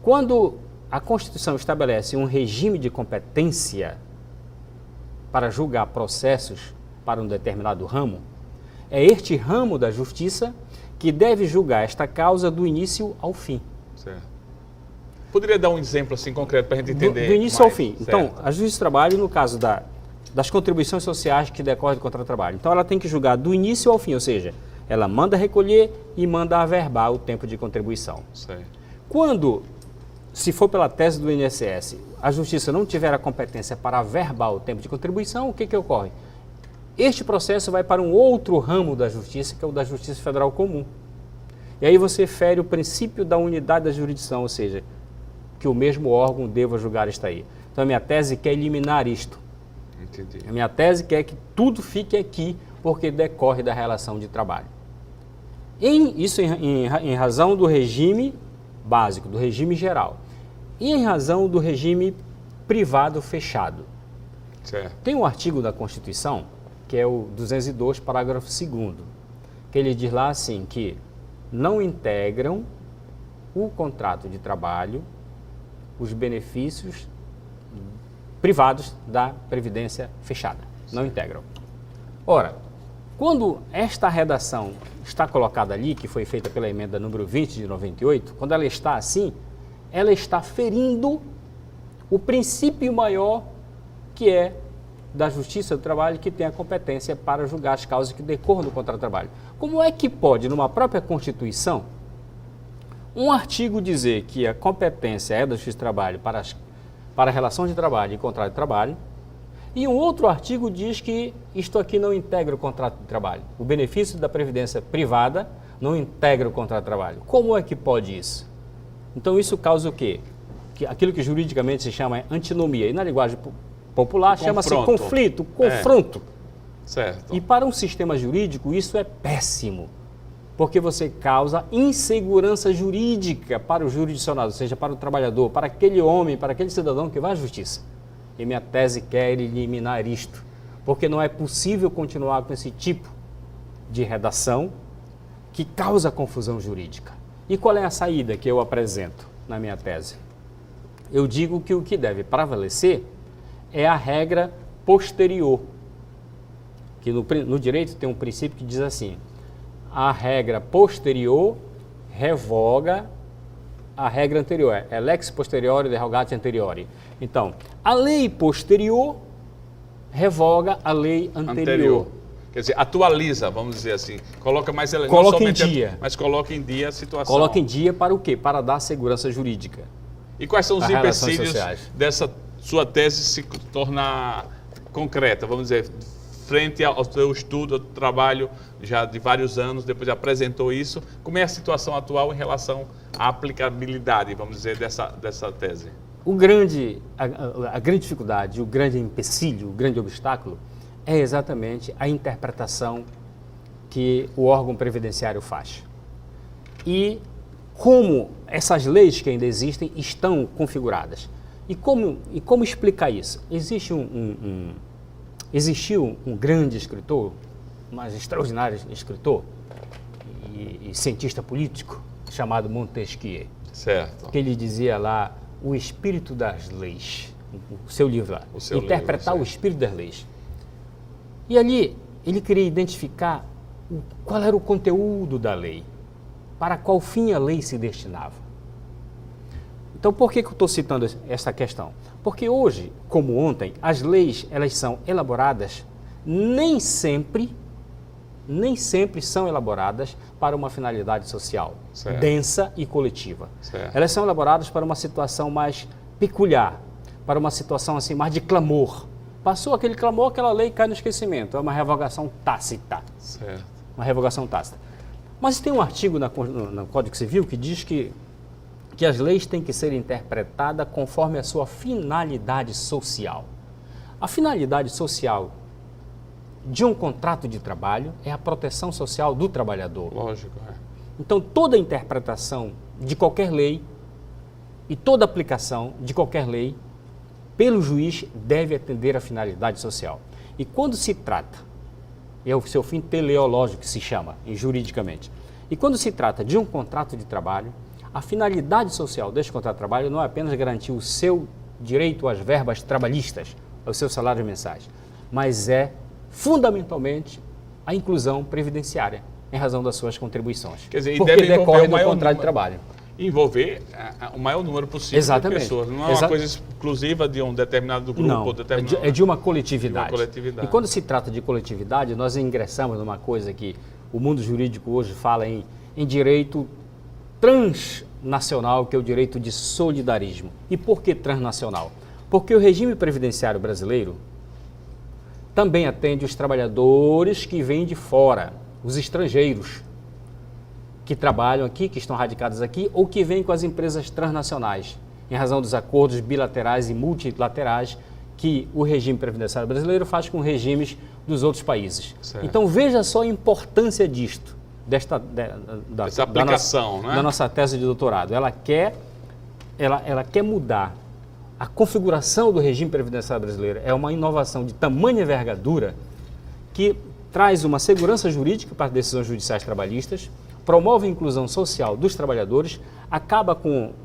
[SPEAKER 7] Quando a Constituição estabelece um regime de competência para julgar processos para um determinado ramo, é este ramo da justiça que deve julgar esta causa do início ao fim.
[SPEAKER 6] Certo. Poderia dar um exemplo assim concreto para a gente entender?
[SPEAKER 7] Do início ao fim. Certo. Então, a Justiça do Trabalho, no caso das contribuições sociais que decorrem do contrato de trabalho. Então, ela tem que julgar do início ao fim, ou seja, ela manda recolher e manda averbar o tempo de contribuição.
[SPEAKER 6] Certo.
[SPEAKER 7] Quando, se for pela tese do INSS, a Justiça não tiver a competência para averbar o tempo de contribuição, o que ocorre? Este processo vai para um outro ramo da Justiça, que é o da Justiça Federal Comum. E aí você fere o princípio da unidade da jurisdição, ou seja, que o mesmo órgão deva julgar isto aí. Então, a minha tese quer eliminar isto.
[SPEAKER 6] Entendi.
[SPEAKER 7] A minha tese quer que tudo fique aqui, porque decorre da relação de trabalho. Isso em razão do regime básico, do regime geral. E em razão do regime privado fechado.
[SPEAKER 6] Certo.
[SPEAKER 7] Tem um artigo da Constituição, que é o 202, parágrafo 2º, que ele diz lá assim, que não integram o contrato de trabalho os benefícios privados da Previdência fechada. Não integram. Ora, quando esta redação está colocada ali, que foi feita pela emenda número 20 de 98, quando ela está assim, ela está ferindo o princípio maior que é da Justiça do Trabalho, que tem a competência para julgar as causas que decorram do contrato de trabalho. Como é que pode, numa própria Constituição, um artigo dizer que a competência é da Justiça do Trabalho para a relação de trabalho e contrato de trabalho, e um outro artigo diz que isto aqui não integra o contrato de trabalho. O benefício da previdência privada não integra o contrato de trabalho. Como é que pode isso? Então isso causa o quê? Aquilo que juridicamente se chama antinomia. E na linguagem popular chama-se conflito, confronto.
[SPEAKER 6] Certo.
[SPEAKER 7] E para um sistema jurídico isso é péssimo, porque você causa insegurança jurídica para o jurisdicionado, ou seja, para o trabalhador, para aquele homem, para aquele cidadão que vai à justiça. E minha tese quer eliminar isto, porque não é possível continuar com esse tipo de redação que causa confusão jurídica. E qual é a saída que eu apresento na minha tese? Eu digo que o que deve prevalecer é a regra posterior, que no direito tem um princípio que diz assim: a regra posterior revoga a regra anterior, é lex posteriori derogati anteriori. Então, a lei posterior revoga a lei anterior.
[SPEAKER 6] Quer dizer, atualiza, vamos dizer assim, coloca mais elementos.
[SPEAKER 7] Coloca em dia.
[SPEAKER 6] Mas coloca em dia a situação.
[SPEAKER 7] Coloca em dia para o quê? Para dar segurança jurídica.
[SPEAKER 6] E quais são os empecilhos
[SPEAKER 7] sociais
[SPEAKER 6] dessa sua tese se tornar concreta, vamos dizer, frente ao seu estudo, ao trabalho já de vários anos, depois apresentou isso, como é a situação atual em relação à aplicabilidade, vamos dizer, dessa tese?
[SPEAKER 7] A grande dificuldade, o grande empecilho, o grande obstáculo é exatamente a interpretação que o órgão previdenciário faz. E como essas leis que ainda existem estão configuradas. E como explicar isso? Existiu um grande escritor, mas extraordinário escritor e cientista político, chamado Montesquieu.
[SPEAKER 6] Certo.
[SPEAKER 7] Que ele dizia lá, o espírito das leis, o seu livro lá, interpretar o espírito das leis. E ali ele queria identificar qual era o conteúdo da lei, para qual fim a lei se destinava. Então, por que eu estou citando essa questão? Porque hoje, como ontem, as leis elas são elaboradas, nem sempre são elaboradas para uma finalidade social,
[SPEAKER 6] certo,
[SPEAKER 7] densa e coletiva.
[SPEAKER 6] Certo.
[SPEAKER 7] Elas são elaboradas para uma situação mais peculiar, para uma situação assim mais de clamor. Passou aquele clamor, aquela lei cai no esquecimento. É uma revogação tácita.
[SPEAKER 6] Certo.
[SPEAKER 7] Uma revogação tácita. Mas tem um artigo no Código Civil que diz que as leis têm que ser interpretadas conforme a sua finalidade social. A finalidade social de um contrato de trabalho é a proteção social do trabalhador.
[SPEAKER 6] Lógico, é.
[SPEAKER 7] Então, toda interpretação de qualquer lei e toda aplicação de qualquer lei pelo juiz deve atender à finalidade social. E quando se trata, é o seu fim teleológico que se chama, juridicamente, e quando se trata de um contrato de trabalho, a finalidade social deste contrato de trabalho não é apenas garantir o seu direito às verbas trabalhistas, aos seus salários mensais, mas é fundamentalmente a inclusão previdenciária, em razão das suas contribuições.
[SPEAKER 6] Quer dizer,
[SPEAKER 7] porque decorre do contrato de trabalho.
[SPEAKER 6] envolver o maior número possível de pessoas. Não é uma coisa exclusiva de um determinado grupo.
[SPEAKER 7] Não,
[SPEAKER 6] ou determinado...
[SPEAKER 7] é de uma coletividade.
[SPEAKER 6] De uma coletividade.
[SPEAKER 7] E quando se trata de coletividade, nós ingressamos numa coisa que o mundo jurídico hoje fala em direito transnacional, que é o direito de solidarismo. E por que transnacional? Porque o regime previdenciário brasileiro também atende os trabalhadores que vêm de fora, os estrangeiros, que trabalham aqui, que estão radicados aqui, ou que vêm com as empresas transnacionais, em razão dos acordos bilaterais e multilaterais que o regime previdenciário brasileiro faz com regimes dos outros países. Certo. Então veja só a importância disto,
[SPEAKER 6] dessa aplicação,
[SPEAKER 7] da nossa tese de doutorado. Ela quer mudar a configuração do regime previdenciário brasileiro. É uma inovação de tamanha envergadura que traz uma segurança jurídica para as decisões judiciais trabalhistas, promove a inclusão social dos trabalhadores,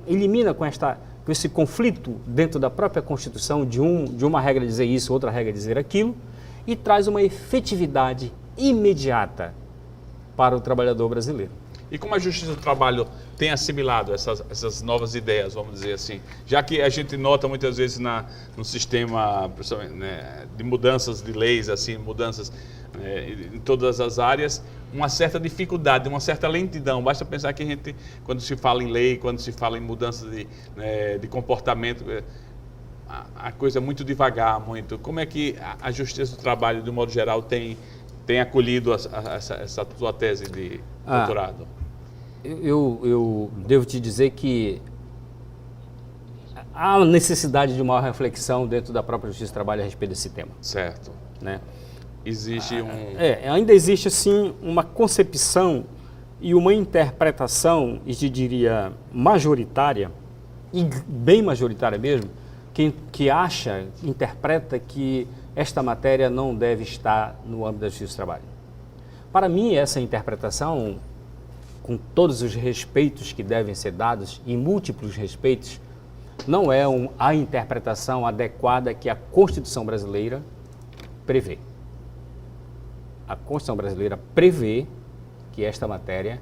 [SPEAKER 7] elimina com esse conflito dentro da própria Constituição de uma regra dizer isso, outra regra dizer aquilo, e traz uma efetividade imediata para o trabalhador brasileiro.
[SPEAKER 6] E como a Justiça do Trabalho tem assimilado essas novas ideias, vamos dizer assim? Já que a gente nota muitas vezes no sistema, né, de mudanças de leis, assim, mudanças em todas as áreas, uma certa dificuldade, uma certa lentidão. Basta pensar que a gente, quando se fala em lei, quando se fala em mudanças de comportamento, a coisa é muito devagar, muito. Como é que a Justiça do Trabalho, de um modo geral, tem acolhido essa tua tese de doutorado?
[SPEAKER 7] Eu devo te dizer que há necessidade de uma reflexão dentro da própria Justiça do Trabalho a respeito desse tema.
[SPEAKER 6] Certo.
[SPEAKER 7] Né?
[SPEAKER 6] Existe
[SPEAKER 7] ainda existe, assim, uma concepção e uma interpretação, e te diria majoritária, e bem majoritária mesmo, que interpreta que esta matéria não deve estar no âmbito da Justiça do Trabalho. Para mim, essa interpretação, com todos os respeitos que devem ser dados, e múltiplos respeitos, não é a interpretação adequada que a Constituição brasileira prevê. A Constituição brasileira prevê que esta matéria,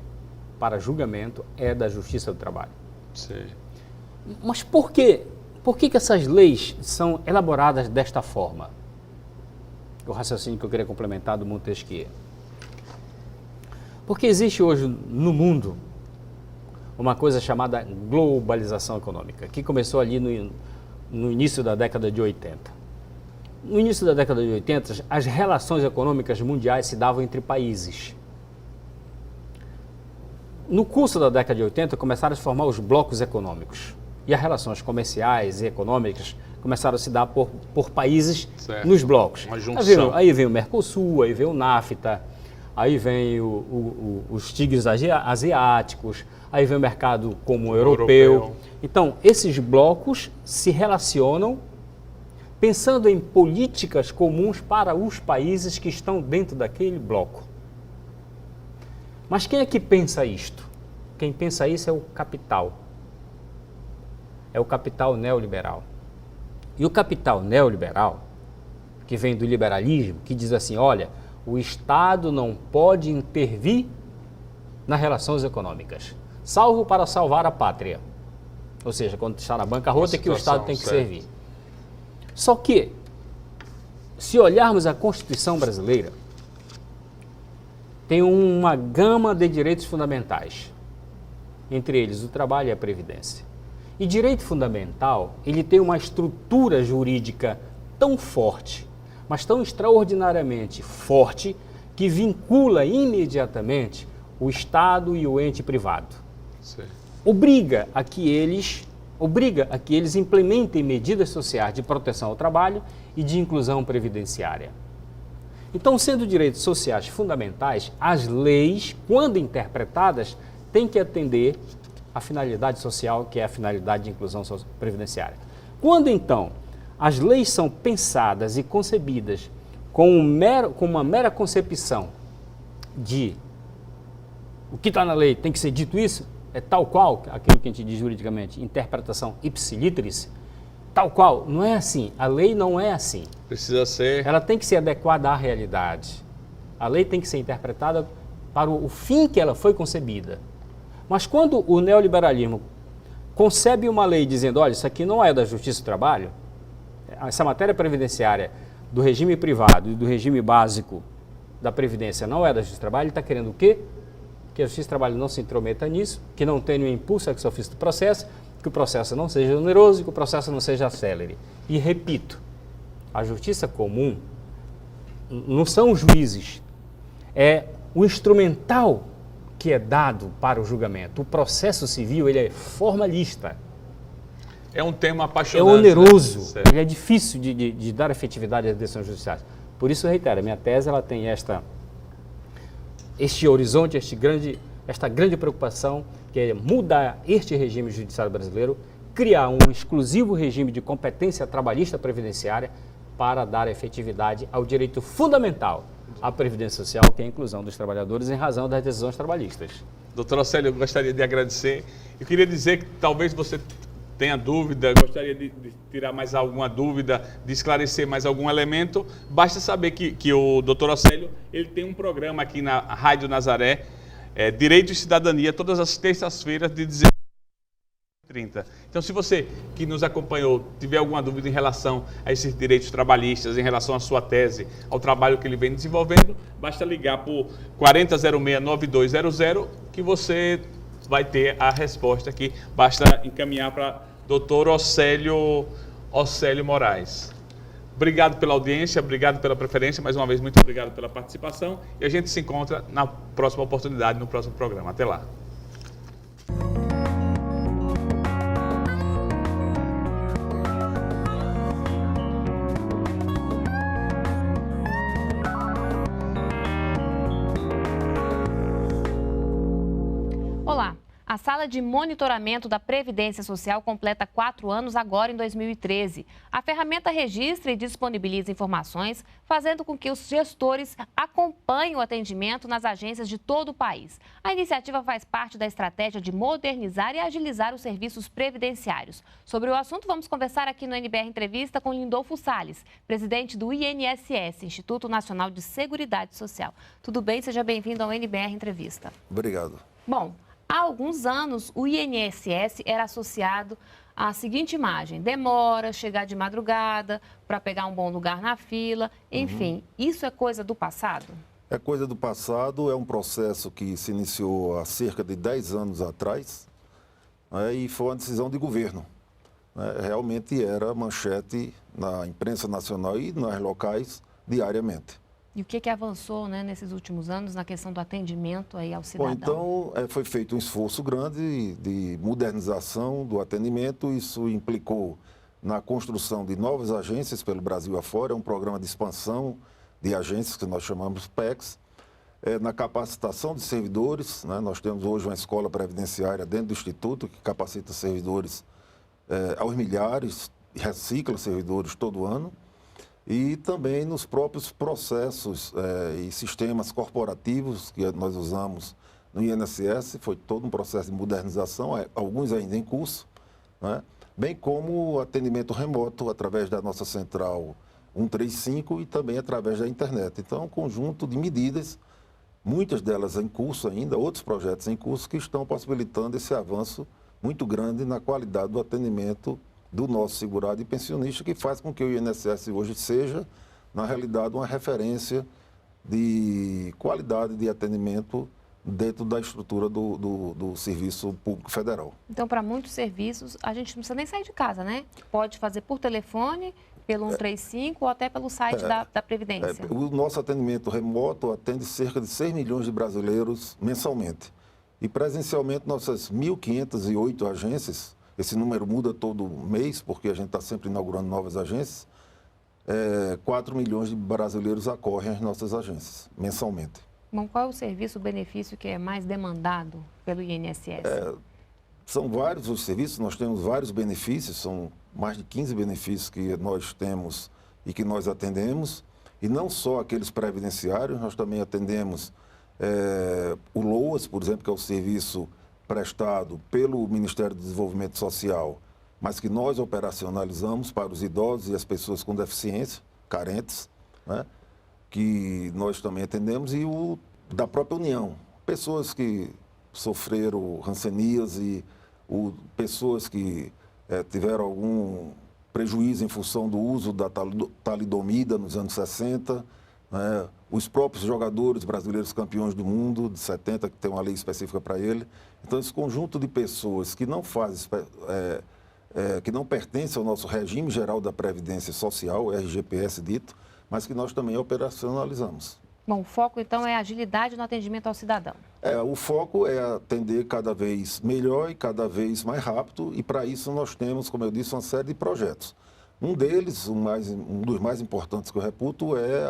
[SPEAKER 7] para julgamento, é da Justiça do Trabalho.
[SPEAKER 6] Sim.
[SPEAKER 7] Mas por quê? Por que essas leis são elaboradas desta forma? O raciocínio que eu queria complementar do Montesquieu. Porque existe hoje no mundo uma coisa chamada globalização econômica, que começou ali no início da década de 80. No início da década de 80, as relações econômicas mundiais se davam entre países. No curso da década de 80, começaram a se formar os blocos econômicos. E as relações comerciais e econômicas começaram a se dar por países, certo, nos blocos.
[SPEAKER 6] Uma junção.
[SPEAKER 7] Aí vem o Mercosul, aí vem o NAFTA, aí vem os tigres asiáticos, aí vem o mercado comum europeu. Então, esses blocos se relacionam pensando em políticas comuns para os países que estão dentro daquele bloco. Mas quem é que pensa isto? Quem pensa isso é o capital. É o capital neoliberal. E o capital neoliberal, que vem do liberalismo, que diz assim, olha, o Estado não pode intervir nas relações econômicas, salvo para salvar a pátria. Ou seja, quando está na bancarrota é que o Estado tem que servir. Só que, se olharmos a Constituição brasileira, tem uma gama de direitos fundamentais, entre eles o trabalho e a previdência. E direito fundamental, ele tem uma estrutura jurídica tão forte, mas tão extraordinariamente forte, que vincula imediatamente o Estado e o ente privado.
[SPEAKER 6] Sim.
[SPEAKER 7] Obriga a que eles implementem medidas sociais de proteção ao trabalho e de inclusão previdenciária. Então, sendo direitos sociais fundamentais, as leis, quando interpretadas, têm que atender à finalidade social, que é a finalidade de inclusão previdenciária. Quando, então, as leis são pensadas e concebidas com uma mera concepção de o que está na lei tem que ser dito isso, é tal qual, aquilo que a gente diz juridicamente, interpretação ipsiliteris, tal qual, não é assim. A lei não é assim.
[SPEAKER 6] Precisa ser...
[SPEAKER 7] Ela tem que ser adequada à realidade. A lei tem que ser interpretada para o fim que ela foi concebida. Mas quando o neoliberalismo concebe uma lei dizendo, olha, isso aqui não é da Justiça do Trabalho, essa matéria previdenciária do regime privado e do regime básico da Previdência não é da Justiça do Trabalho, ele está querendo o quê? Que a Justiça do Trabalho não se intrometa nisso, que não tenha o impulso ex officio do processo, que o processo não seja oneroso e que o processo não seja célere. E repito, a Justiça Comum não são os juízes, é o instrumental que é dado para o julgamento. O processo civil, ele é formalista.
[SPEAKER 6] É um tema
[SPEAKER 7] É
[SPEAKER 6] apaixonante.
[SPEAKER 7] oneroso,
[SPEAKER 6] Né?
[SPEAKER 7] ele é difícil de dar efetividade às decisões judiciais. Por isso, eu reitero, a minha tese ela tem este horizonte, esta grande preocupação, que é mudar este regime judiciário brasileiro, criar um exclusivo regime de competência trabalhista previdenciária para dar efetividade ao direito fundamental à Previdência Social, que é a inclusão dos trabalhadores em razão das decisões trabalhistas.
[SPEAKER 6] Doutor Océlio, eu gostaria de agradecer. Eu queria dizer que talvez você tenha dúvida, gostaria de tirar mais alguma dúvida, de esclarecer mais algum elemento. Basta saber que o doutor Océlio, ele tem um programa aqui na Rádio Nazaré, Direito e Cidadania, todas as terças-feiras de 19h30. Então, se você que nos acompanhou tiver alguma dúvida em relação a esses direitos trabalhistas, em relação à sua tese, ao trabalho que ele vem desenvolvendo, basta ligar por 4006-9200 que você vai ter a resposta aqui. Basta encaminhar para doutor Océlio Moraes. Obrigado pela audiência, obrigado pela preferência, mais uma vez, muito obrigado pela participação e a gente se encontra na próxima oportunidade, no próximo programa. Até lá.
[SPEAKER 1] Olá! A Sala de Monitoramento da Previdência Social completa 4 anos agora em 2013. A ferramenta registra e disponibiliza informações, fazendo com que os gestores acompanhem o atendimento nas agências de todo o país. A iniciativa faz parte da estratégia de modernizar e agilizar os serviços previdenciários. Sobre o assunto, vamos conversar aqui no NBR Entrevista com Lindolfo Salles, presidente do INSS, Instituto Nacional de Seguridade Social. Tudo bem? Seja bem-vindo ao NBR Entrevista.
[SPEAKER 8] Obrigado.
[SPEAKER 1] Bom, há alguns anos, o INSS era associado à seguinte imagem: demora, chegar de madrugada para pegar um bom lugar na fila, enfim. Isso é coisa do passado?
[SPEAKER 8] É coisa do passado, é um processo que se iniciou há cerca de 10 anos atrás, né, e foi uma decisão de governo. Né, realmente era manchete na imprensa nacional e nas locais diariamente.
[SPEAKER 1] E o que avançou, né, nesses últimos anos na questão do atendimento aí ao cidadão?
[SPEAKER 8] Bom, então, foi feito um esforço grande de modernização do atendimento. Isso implicou na construção de novas agências pelo Brasil afora, é um programa de expansão de agências que nós chamamos PECs, na capacitação de servidores. Né? Nós temos hoje uma escola previdenciária dentro do Instituto que capacita servidores aos milhares, recicla servidores todo ano. E também nos próprios processos e sistemas corporativos que nós usamos no INSS, foi todo um processo de modernização, alguns ainda em curso, né? Bem como o atendimento remoto através da nossa central 135 e também através da internet. Então, um conjunto de medidas, muitas delas em curso ainda, outros projetos em curso que estão possibilitando esse avanço muito grande na qualidade do atendimento do nosso segurado e pensionista, que faz com que o INSS hoje seja, na realidade, uma referência de qualidade de atendimento dentro da estrutura do Serviço Público Federal.
[SPEAKER 1] Então, para muitos serviços, a gente não precisa nem sair de casa, né? Pode fazer por telefone, pelo 135 ou até pelo site da Previdência.
[SPEAKER 8] O nosso atendimento remoto atende cerca de 6 milhões de brasileiros mensalmente. E presencialmente, nossas 1.508 agências, esse número muda todo mês, porque a gente está sempre inaugurando novas agências. 4 milhões de brasileiros acorrem às nossas agências, mensalmente.
[SPEAKER 1] Bom, qual é o serviço, o benefício que é mais demandado pelo INSS?
[SPEAKER 8] São vários os serviços, nós temos vários benefícios, são mais de 15 benefícios que nós temos e que nós atendemos. E não só aqueles previdenciários, nós também atendemos o LOAS, por exemplo, que é o serviço prestado pelo Ministério do Desenvolvimento Social, mas que nós operacionalizamos para os idosos e as pessoas com deficiência, carentes, né? Que nós também atendemos, e o da própria União, pessoas que sofreram hanseníase, pessoas que tiveram algum prejuízo em função do uso da talidomida nos anos 60, né? Os próprios jogadores brasileiros campeões do mundo de 70, que tem uma lei específica para ele. Então, esse conjunto de pessoas que não fazem, que não pertencem ao nosso regime geral da Previdência Social, RGPS dito, mas que nós também operacionalizamos.
[SPEAKER 1] Bom, o foco, então, é a agilidade no atendimento ao cidadão.
[SPEAKER 8] O foco é atender cada vez melhor e cada vez mais rápido, e para isso nós temos, como eu disse, uma série de projetos. Um deles, um dos mais importantes que eu reputo, é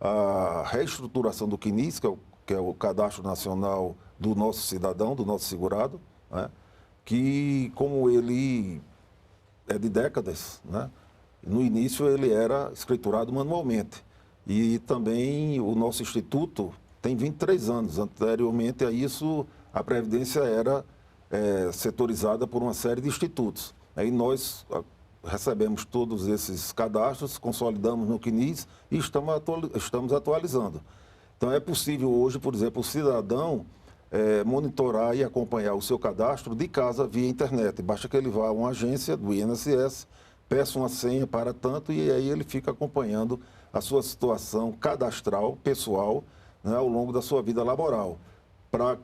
[SPEAKER 8] a reestruturação do CNIS, que é o Cadastro Nacional do nosso cidadão, do nosso segurado, né? Que, como ele é de décadas, né? No início ele era escriturado manualmente. E também o nosso instituto tem 23 anos. Anteriormente a isso, a Previdência era setorizada por uma série de institutos. Aí nós recebemos todos esses cadastros, consolidamos no CNIS e estamos atualizando. Então é possível hoje, por exemplo, o cidadão monitorar e acompanhar o seu cadastro de casa via internet. Basta que ele vá a uma agência do INSS, peça uma senha para tanto e aí ele fica acompanhando a sua situação cadastral, pessoal, né, ao longo da sua vida laboral. Para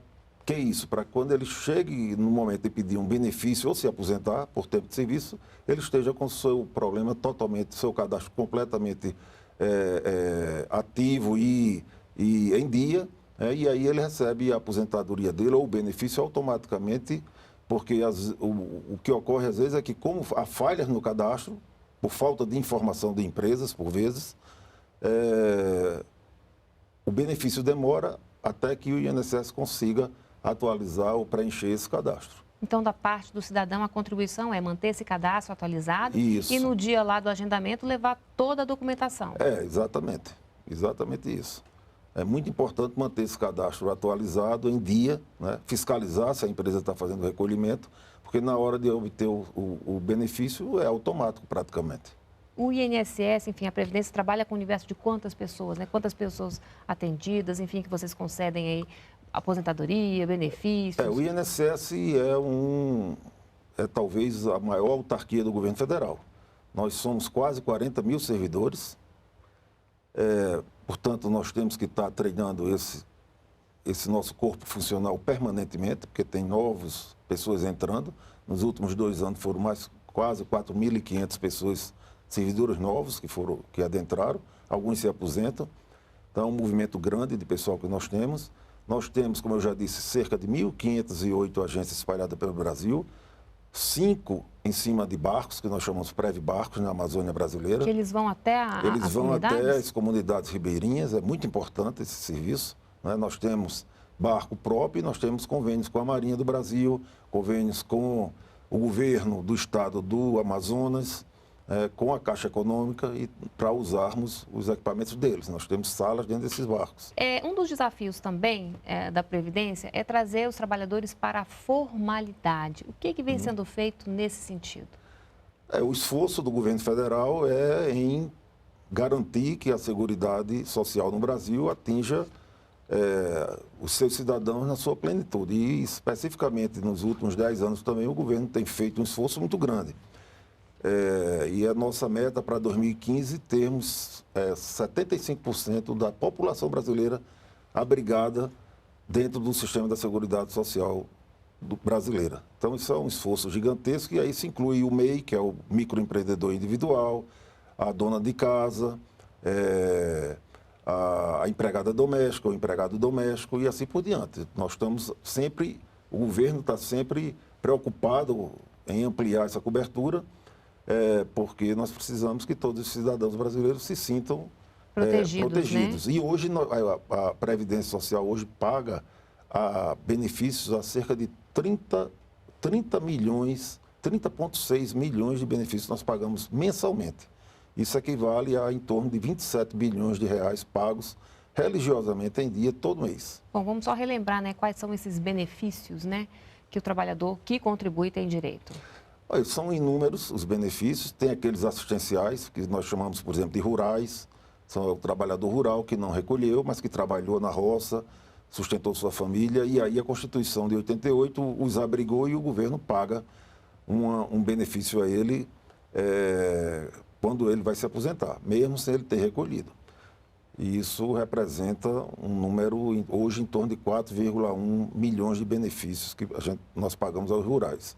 [SPEAKER 8] que isso? Para quando ele chegue no momento de pedir um benefício ou se aposentar por tempo de serviço, ele esteja com o seu problema totalmente, seu cadastro completamente ativo e em dia, e aí ele recebe a aposentadoria dele ou o benefício automaticamente, porque o que ocorre às vezes é que, como há falhas no cadastro, por falta de informação de empresas, por vezes, o benefício demora até que o INSS consiga atualizar ou preencher esse cadastro.
[SPEAKER 1] Então, da parte do cidadão, a contribuição é manter esse cadastro atualizado
[SPEAKER 8] isso.
[SPEAKER 1] E no dia lá do agendamento levar toda a documentação.
[SPEAKER 8] Exatamente. Exatamente isso. É muito importante manter esse cadastro atualizado em dia, né? Fiscalizar se a empresa está fazendo o recolhimento, porque na hora de obter o benefício é automático praticamente.
[SPEAKER 1] O INSS, enfim, a Previdência trabalha com o universo de quantas pessoas, né? Quantas pessoas atendidas, enfim, que vocês concedem aí aposentadoria, benefícios?
[SPEAKER 8] O INSS é talvez a maior autarquia do governo federal. Nós somos quase 40 mil servidores, portanto, nós temos que estar treinando esse nosso corpo funcional permanentemente, porque tem novas pessoas entrando. Nos últimos 2 anos foram quase 4.500 pessoas, servidores novos que adentraram, alguns se aposentam. Então, é um movimento grande de pessoal que nós temos. Nós temos, como eu já disse, cerca de 1.508 agências espalhadas pelo Brasil, 5 em cima de barcos, que nós chamamos Prev-barcos na Amazônia brasileira.
[SPEAKER 1] Que eles vão até
[SPEAKER 8] Eles vão até as comunidades ribeirinhas, é muito importante esse serviço, né? Nós temos barco próprio e nós temos convênios com a Marinha do Brasil, convênios com o governo do estado do Amazonas, com a Caixa Econômica e para usarmos os equipamentos deles. Nós temos salas dentro desses barcos.
[SPEAKER 1] Um dos desafios também da Previdência é trazer os trabalhadores para a formalidade. O que vem sendo feito nesse sentido?
[SPEAKER 8] O esforço do governo federal é em garantir que a Seguridade Social no Brasil atinja os seus cidadãos na sua plenitude. E, especificamente, nos últimos 10 anos também, o governo tem feito um esforço muito grande. E a nossa meta para 2015 termos 75% da população brasileira abrigada dentro do sistema da Seguridade Social brasileira. Então, isso é um esforço gigantesco e aí se inclui o MEI, que é o microempreendedor individual, a dona de casa, a empregada doméstica, o empregado doméstico e assim por diante. Nós estamos sempre, o governo está sempre preocupado em ampliar essa cobertura, porque nós precisamos que todos os cidadãos brasileiros se sintam protegidos. Né? E hoje a Previdência Social hoje paga benefícios a cerca de 30,6 milhões de benefícios nós pagamos mensalmente. Isso equivale a em torno de 27 bilhões de reais pagos religiosamente em dia todo mês.
[SPEAKER 1] Bom, vamos só relembrar, né, quais são esses benefícios, né, que o trabalhador que contribui tem direito.
[SPEAKER 8] São inúmeros os benefícios, tem aqueles assistenciais, que nós chamamos, por exemplo, de rurais, são o trabalhador rural que não recolheu, mas que trabalhou na roça, sustentou sua família, e aí a Constituição de 88 os abrigou e o governo paga um benefício a ele quando ele vai se aposentar, mesmo sem ele ter recolhido. E isso representa um número, hoje, em torno de 4,1 milhões de benefícios que nós pagamos aos rurais.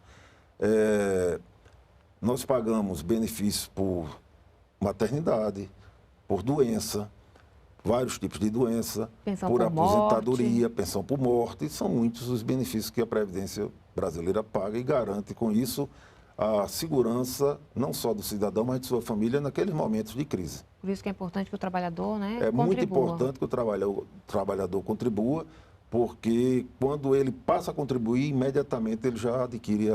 [SPEAKER 8] Nós pagamos benefícios por maternidade, por doença, vários tipos de doença, por aposentadoria, pensão por morte. São muitos os benefícios que a Previdência brasileira paga e garante, com isso, a segurança não só do cidadão, mas de sua família naqueles momentos de crise.
[SPEAKER 1] Por isso que é importante que o trabalhador, né,
[SPEAKER 8] contribua. Muito importante que o trabalhador contribua, porque quando ele passa a contribuir, imediatamente ele já adquire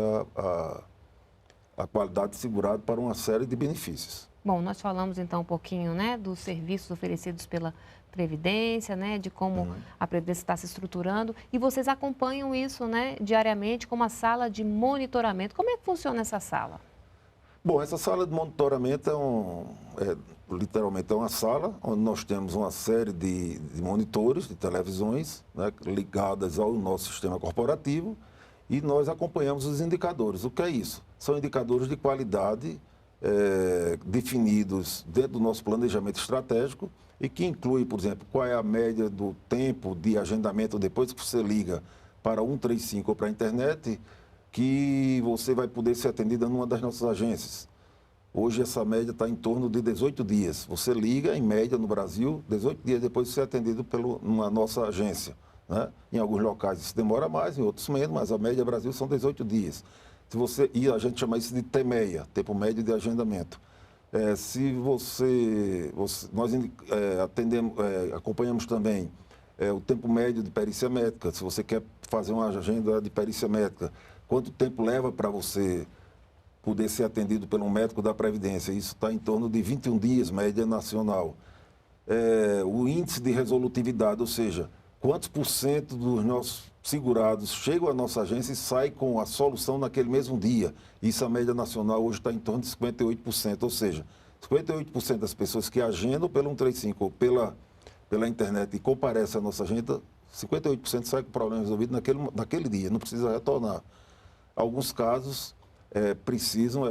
[SPEAKER 8] a qualidade de segurado para uma série de benefícios.
[SPEAKER 1] Bom, nós falamos então um pouquinho, né, dos serviços oferecidos pela Previdência, né, de como a Previdência está se estruturando, e vocês acompanham isso, né, diariamente com uma sala de monitoramento. Como é que funciona essa sala?
[SPEAKER 8] Bom, essa sala de monitoramento literalmente é uma sala onde nós temos uma série de monitores, de televisões, né, ligadas ao nosso sistema corporativo, e nós acompanhamos os indicadores. O que é isso? São indicadores de qualidade definidos dentro do nosso planejamento estratégico e que inclui, por exemplo, qual é a média do tempo de agendamento depois que você liga para 135 ou para a internet, que você vai poder ser atendido numa das nossas agências. Hoje essa média está em torno de 18 dias. Você liga, em média, no Brasil, 18 dias depois de ser atendido numa nossa agência, né? Em alguns locais isso demora mais, em outros menos, mas a média Brasil são 18 dias. E a gente chama isso de TMEA, tempo médio de agendamento. Nós acompanhamos também o tempo médio de perícia médica. Se você quer fazer uma agenda de perícia médica, quanto tempo leva para você poder ser atendido por um médico da Previdência? Isso está em torno de 21 dias, média nacional. O índice de resolutividade, ou seja, quantos por cento dos nossos segurados chegam à nossa agência e saem com a solução naquele mesmo dia. Isso, a média nacional, hoje está em torno de 58%. Ou seja, 58% das pessoas que agendam pelo 135 ou pela internet e comparecem à nossa agenda, 58% saem com o problema resolvido naquele dia, não precisa retornar. Alguns casos precisam,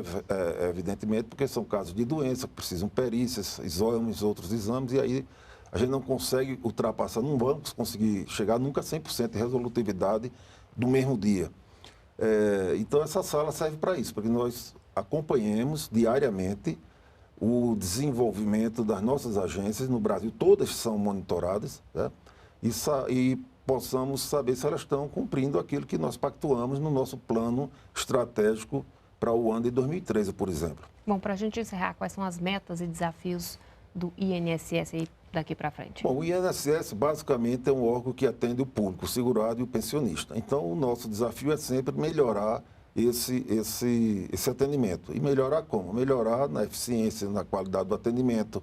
[SPEAKER 8] evidentemente, porque são casos de doença, precisam perícias, exames, outros exames, e aí a gente não consegue ultrapassar, não vamos conseguir chegar nunca a 100% de resolutividade do mesmo dia. Então, essa sala serve para isso, para que nós acompanhemos diariamente o desenvolvimento das nossas agências no Brasil. Todas são monitoradas, né? E possamos saber se elas estão cumprindo aquilo que nós pactuamos no nosso plano estratégico para o ano de 2013, por exemplo.
[SPEAKER 1] Bom, para a gente encerrar, quais são as metas e desafios do INSS aí daqui para frente?
[SPEAKER 8] Bom, o INSS basicamente é um órgão que atende o público, o segurado e o pensionista. Então, o nosso desafio é sempre melhorar esse atendimento. E melhorar como? Melhorar na eficiência, na qualidade do atendimento,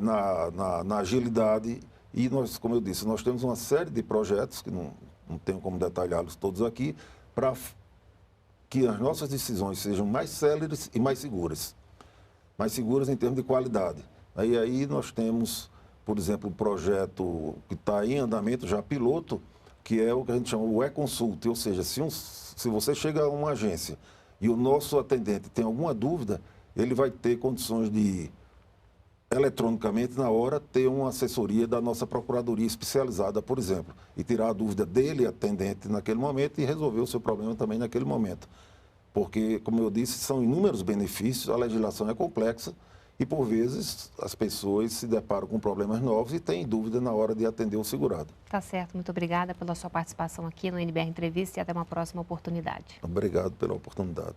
[SPEAKER 8] na agilidade. E nós, como eu disse, nós temos uma série de projetos, que não tenho como detalhá-los todos aqui, para que as nossas decisões sejam mais céleres e mais seguras. Mais seguras em termos de qualidade. Aí nós temos, por exemplo, um projeto que está em andamento, já piloto, que é o que a gente chama o e-consulta. Ou seja, se você chega a uma agência e o nosso atendente tem alguma dúvida, ele vai ter condições de, eletronicamente, na hora, ter uma assessoria da nossa procuradoria especializada, por exemplo, e tirar a dúvida dele, atendente, naquele momento, e resolver o seu problema também naquele momento. Porque, como eu disse, são inúmeros benefícios, a legislação é complexa, e, por vezes, as pessoas se deparam com problemas novos e têm dúvida na hora de atender o segurado.
[SPEAKER 1] Tá certo. Muito obrigada pela sua participação aqui no NBR Entrevista e até uma próxima oportunidade.
[SPEAKER 8] Obrigado pela oportunidade.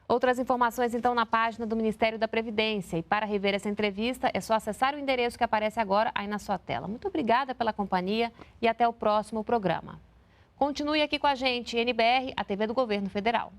[SPEAKER 1] Outras informações, então, na página do Ministério da Previdência. E para rever essa entrevista, é só acessar o endereço que aparece agora aí na sua tela. Muito obrigada pela companhia e até o próximo programa. Continue aqui com a gente, NBR, a TV do Governo Federal.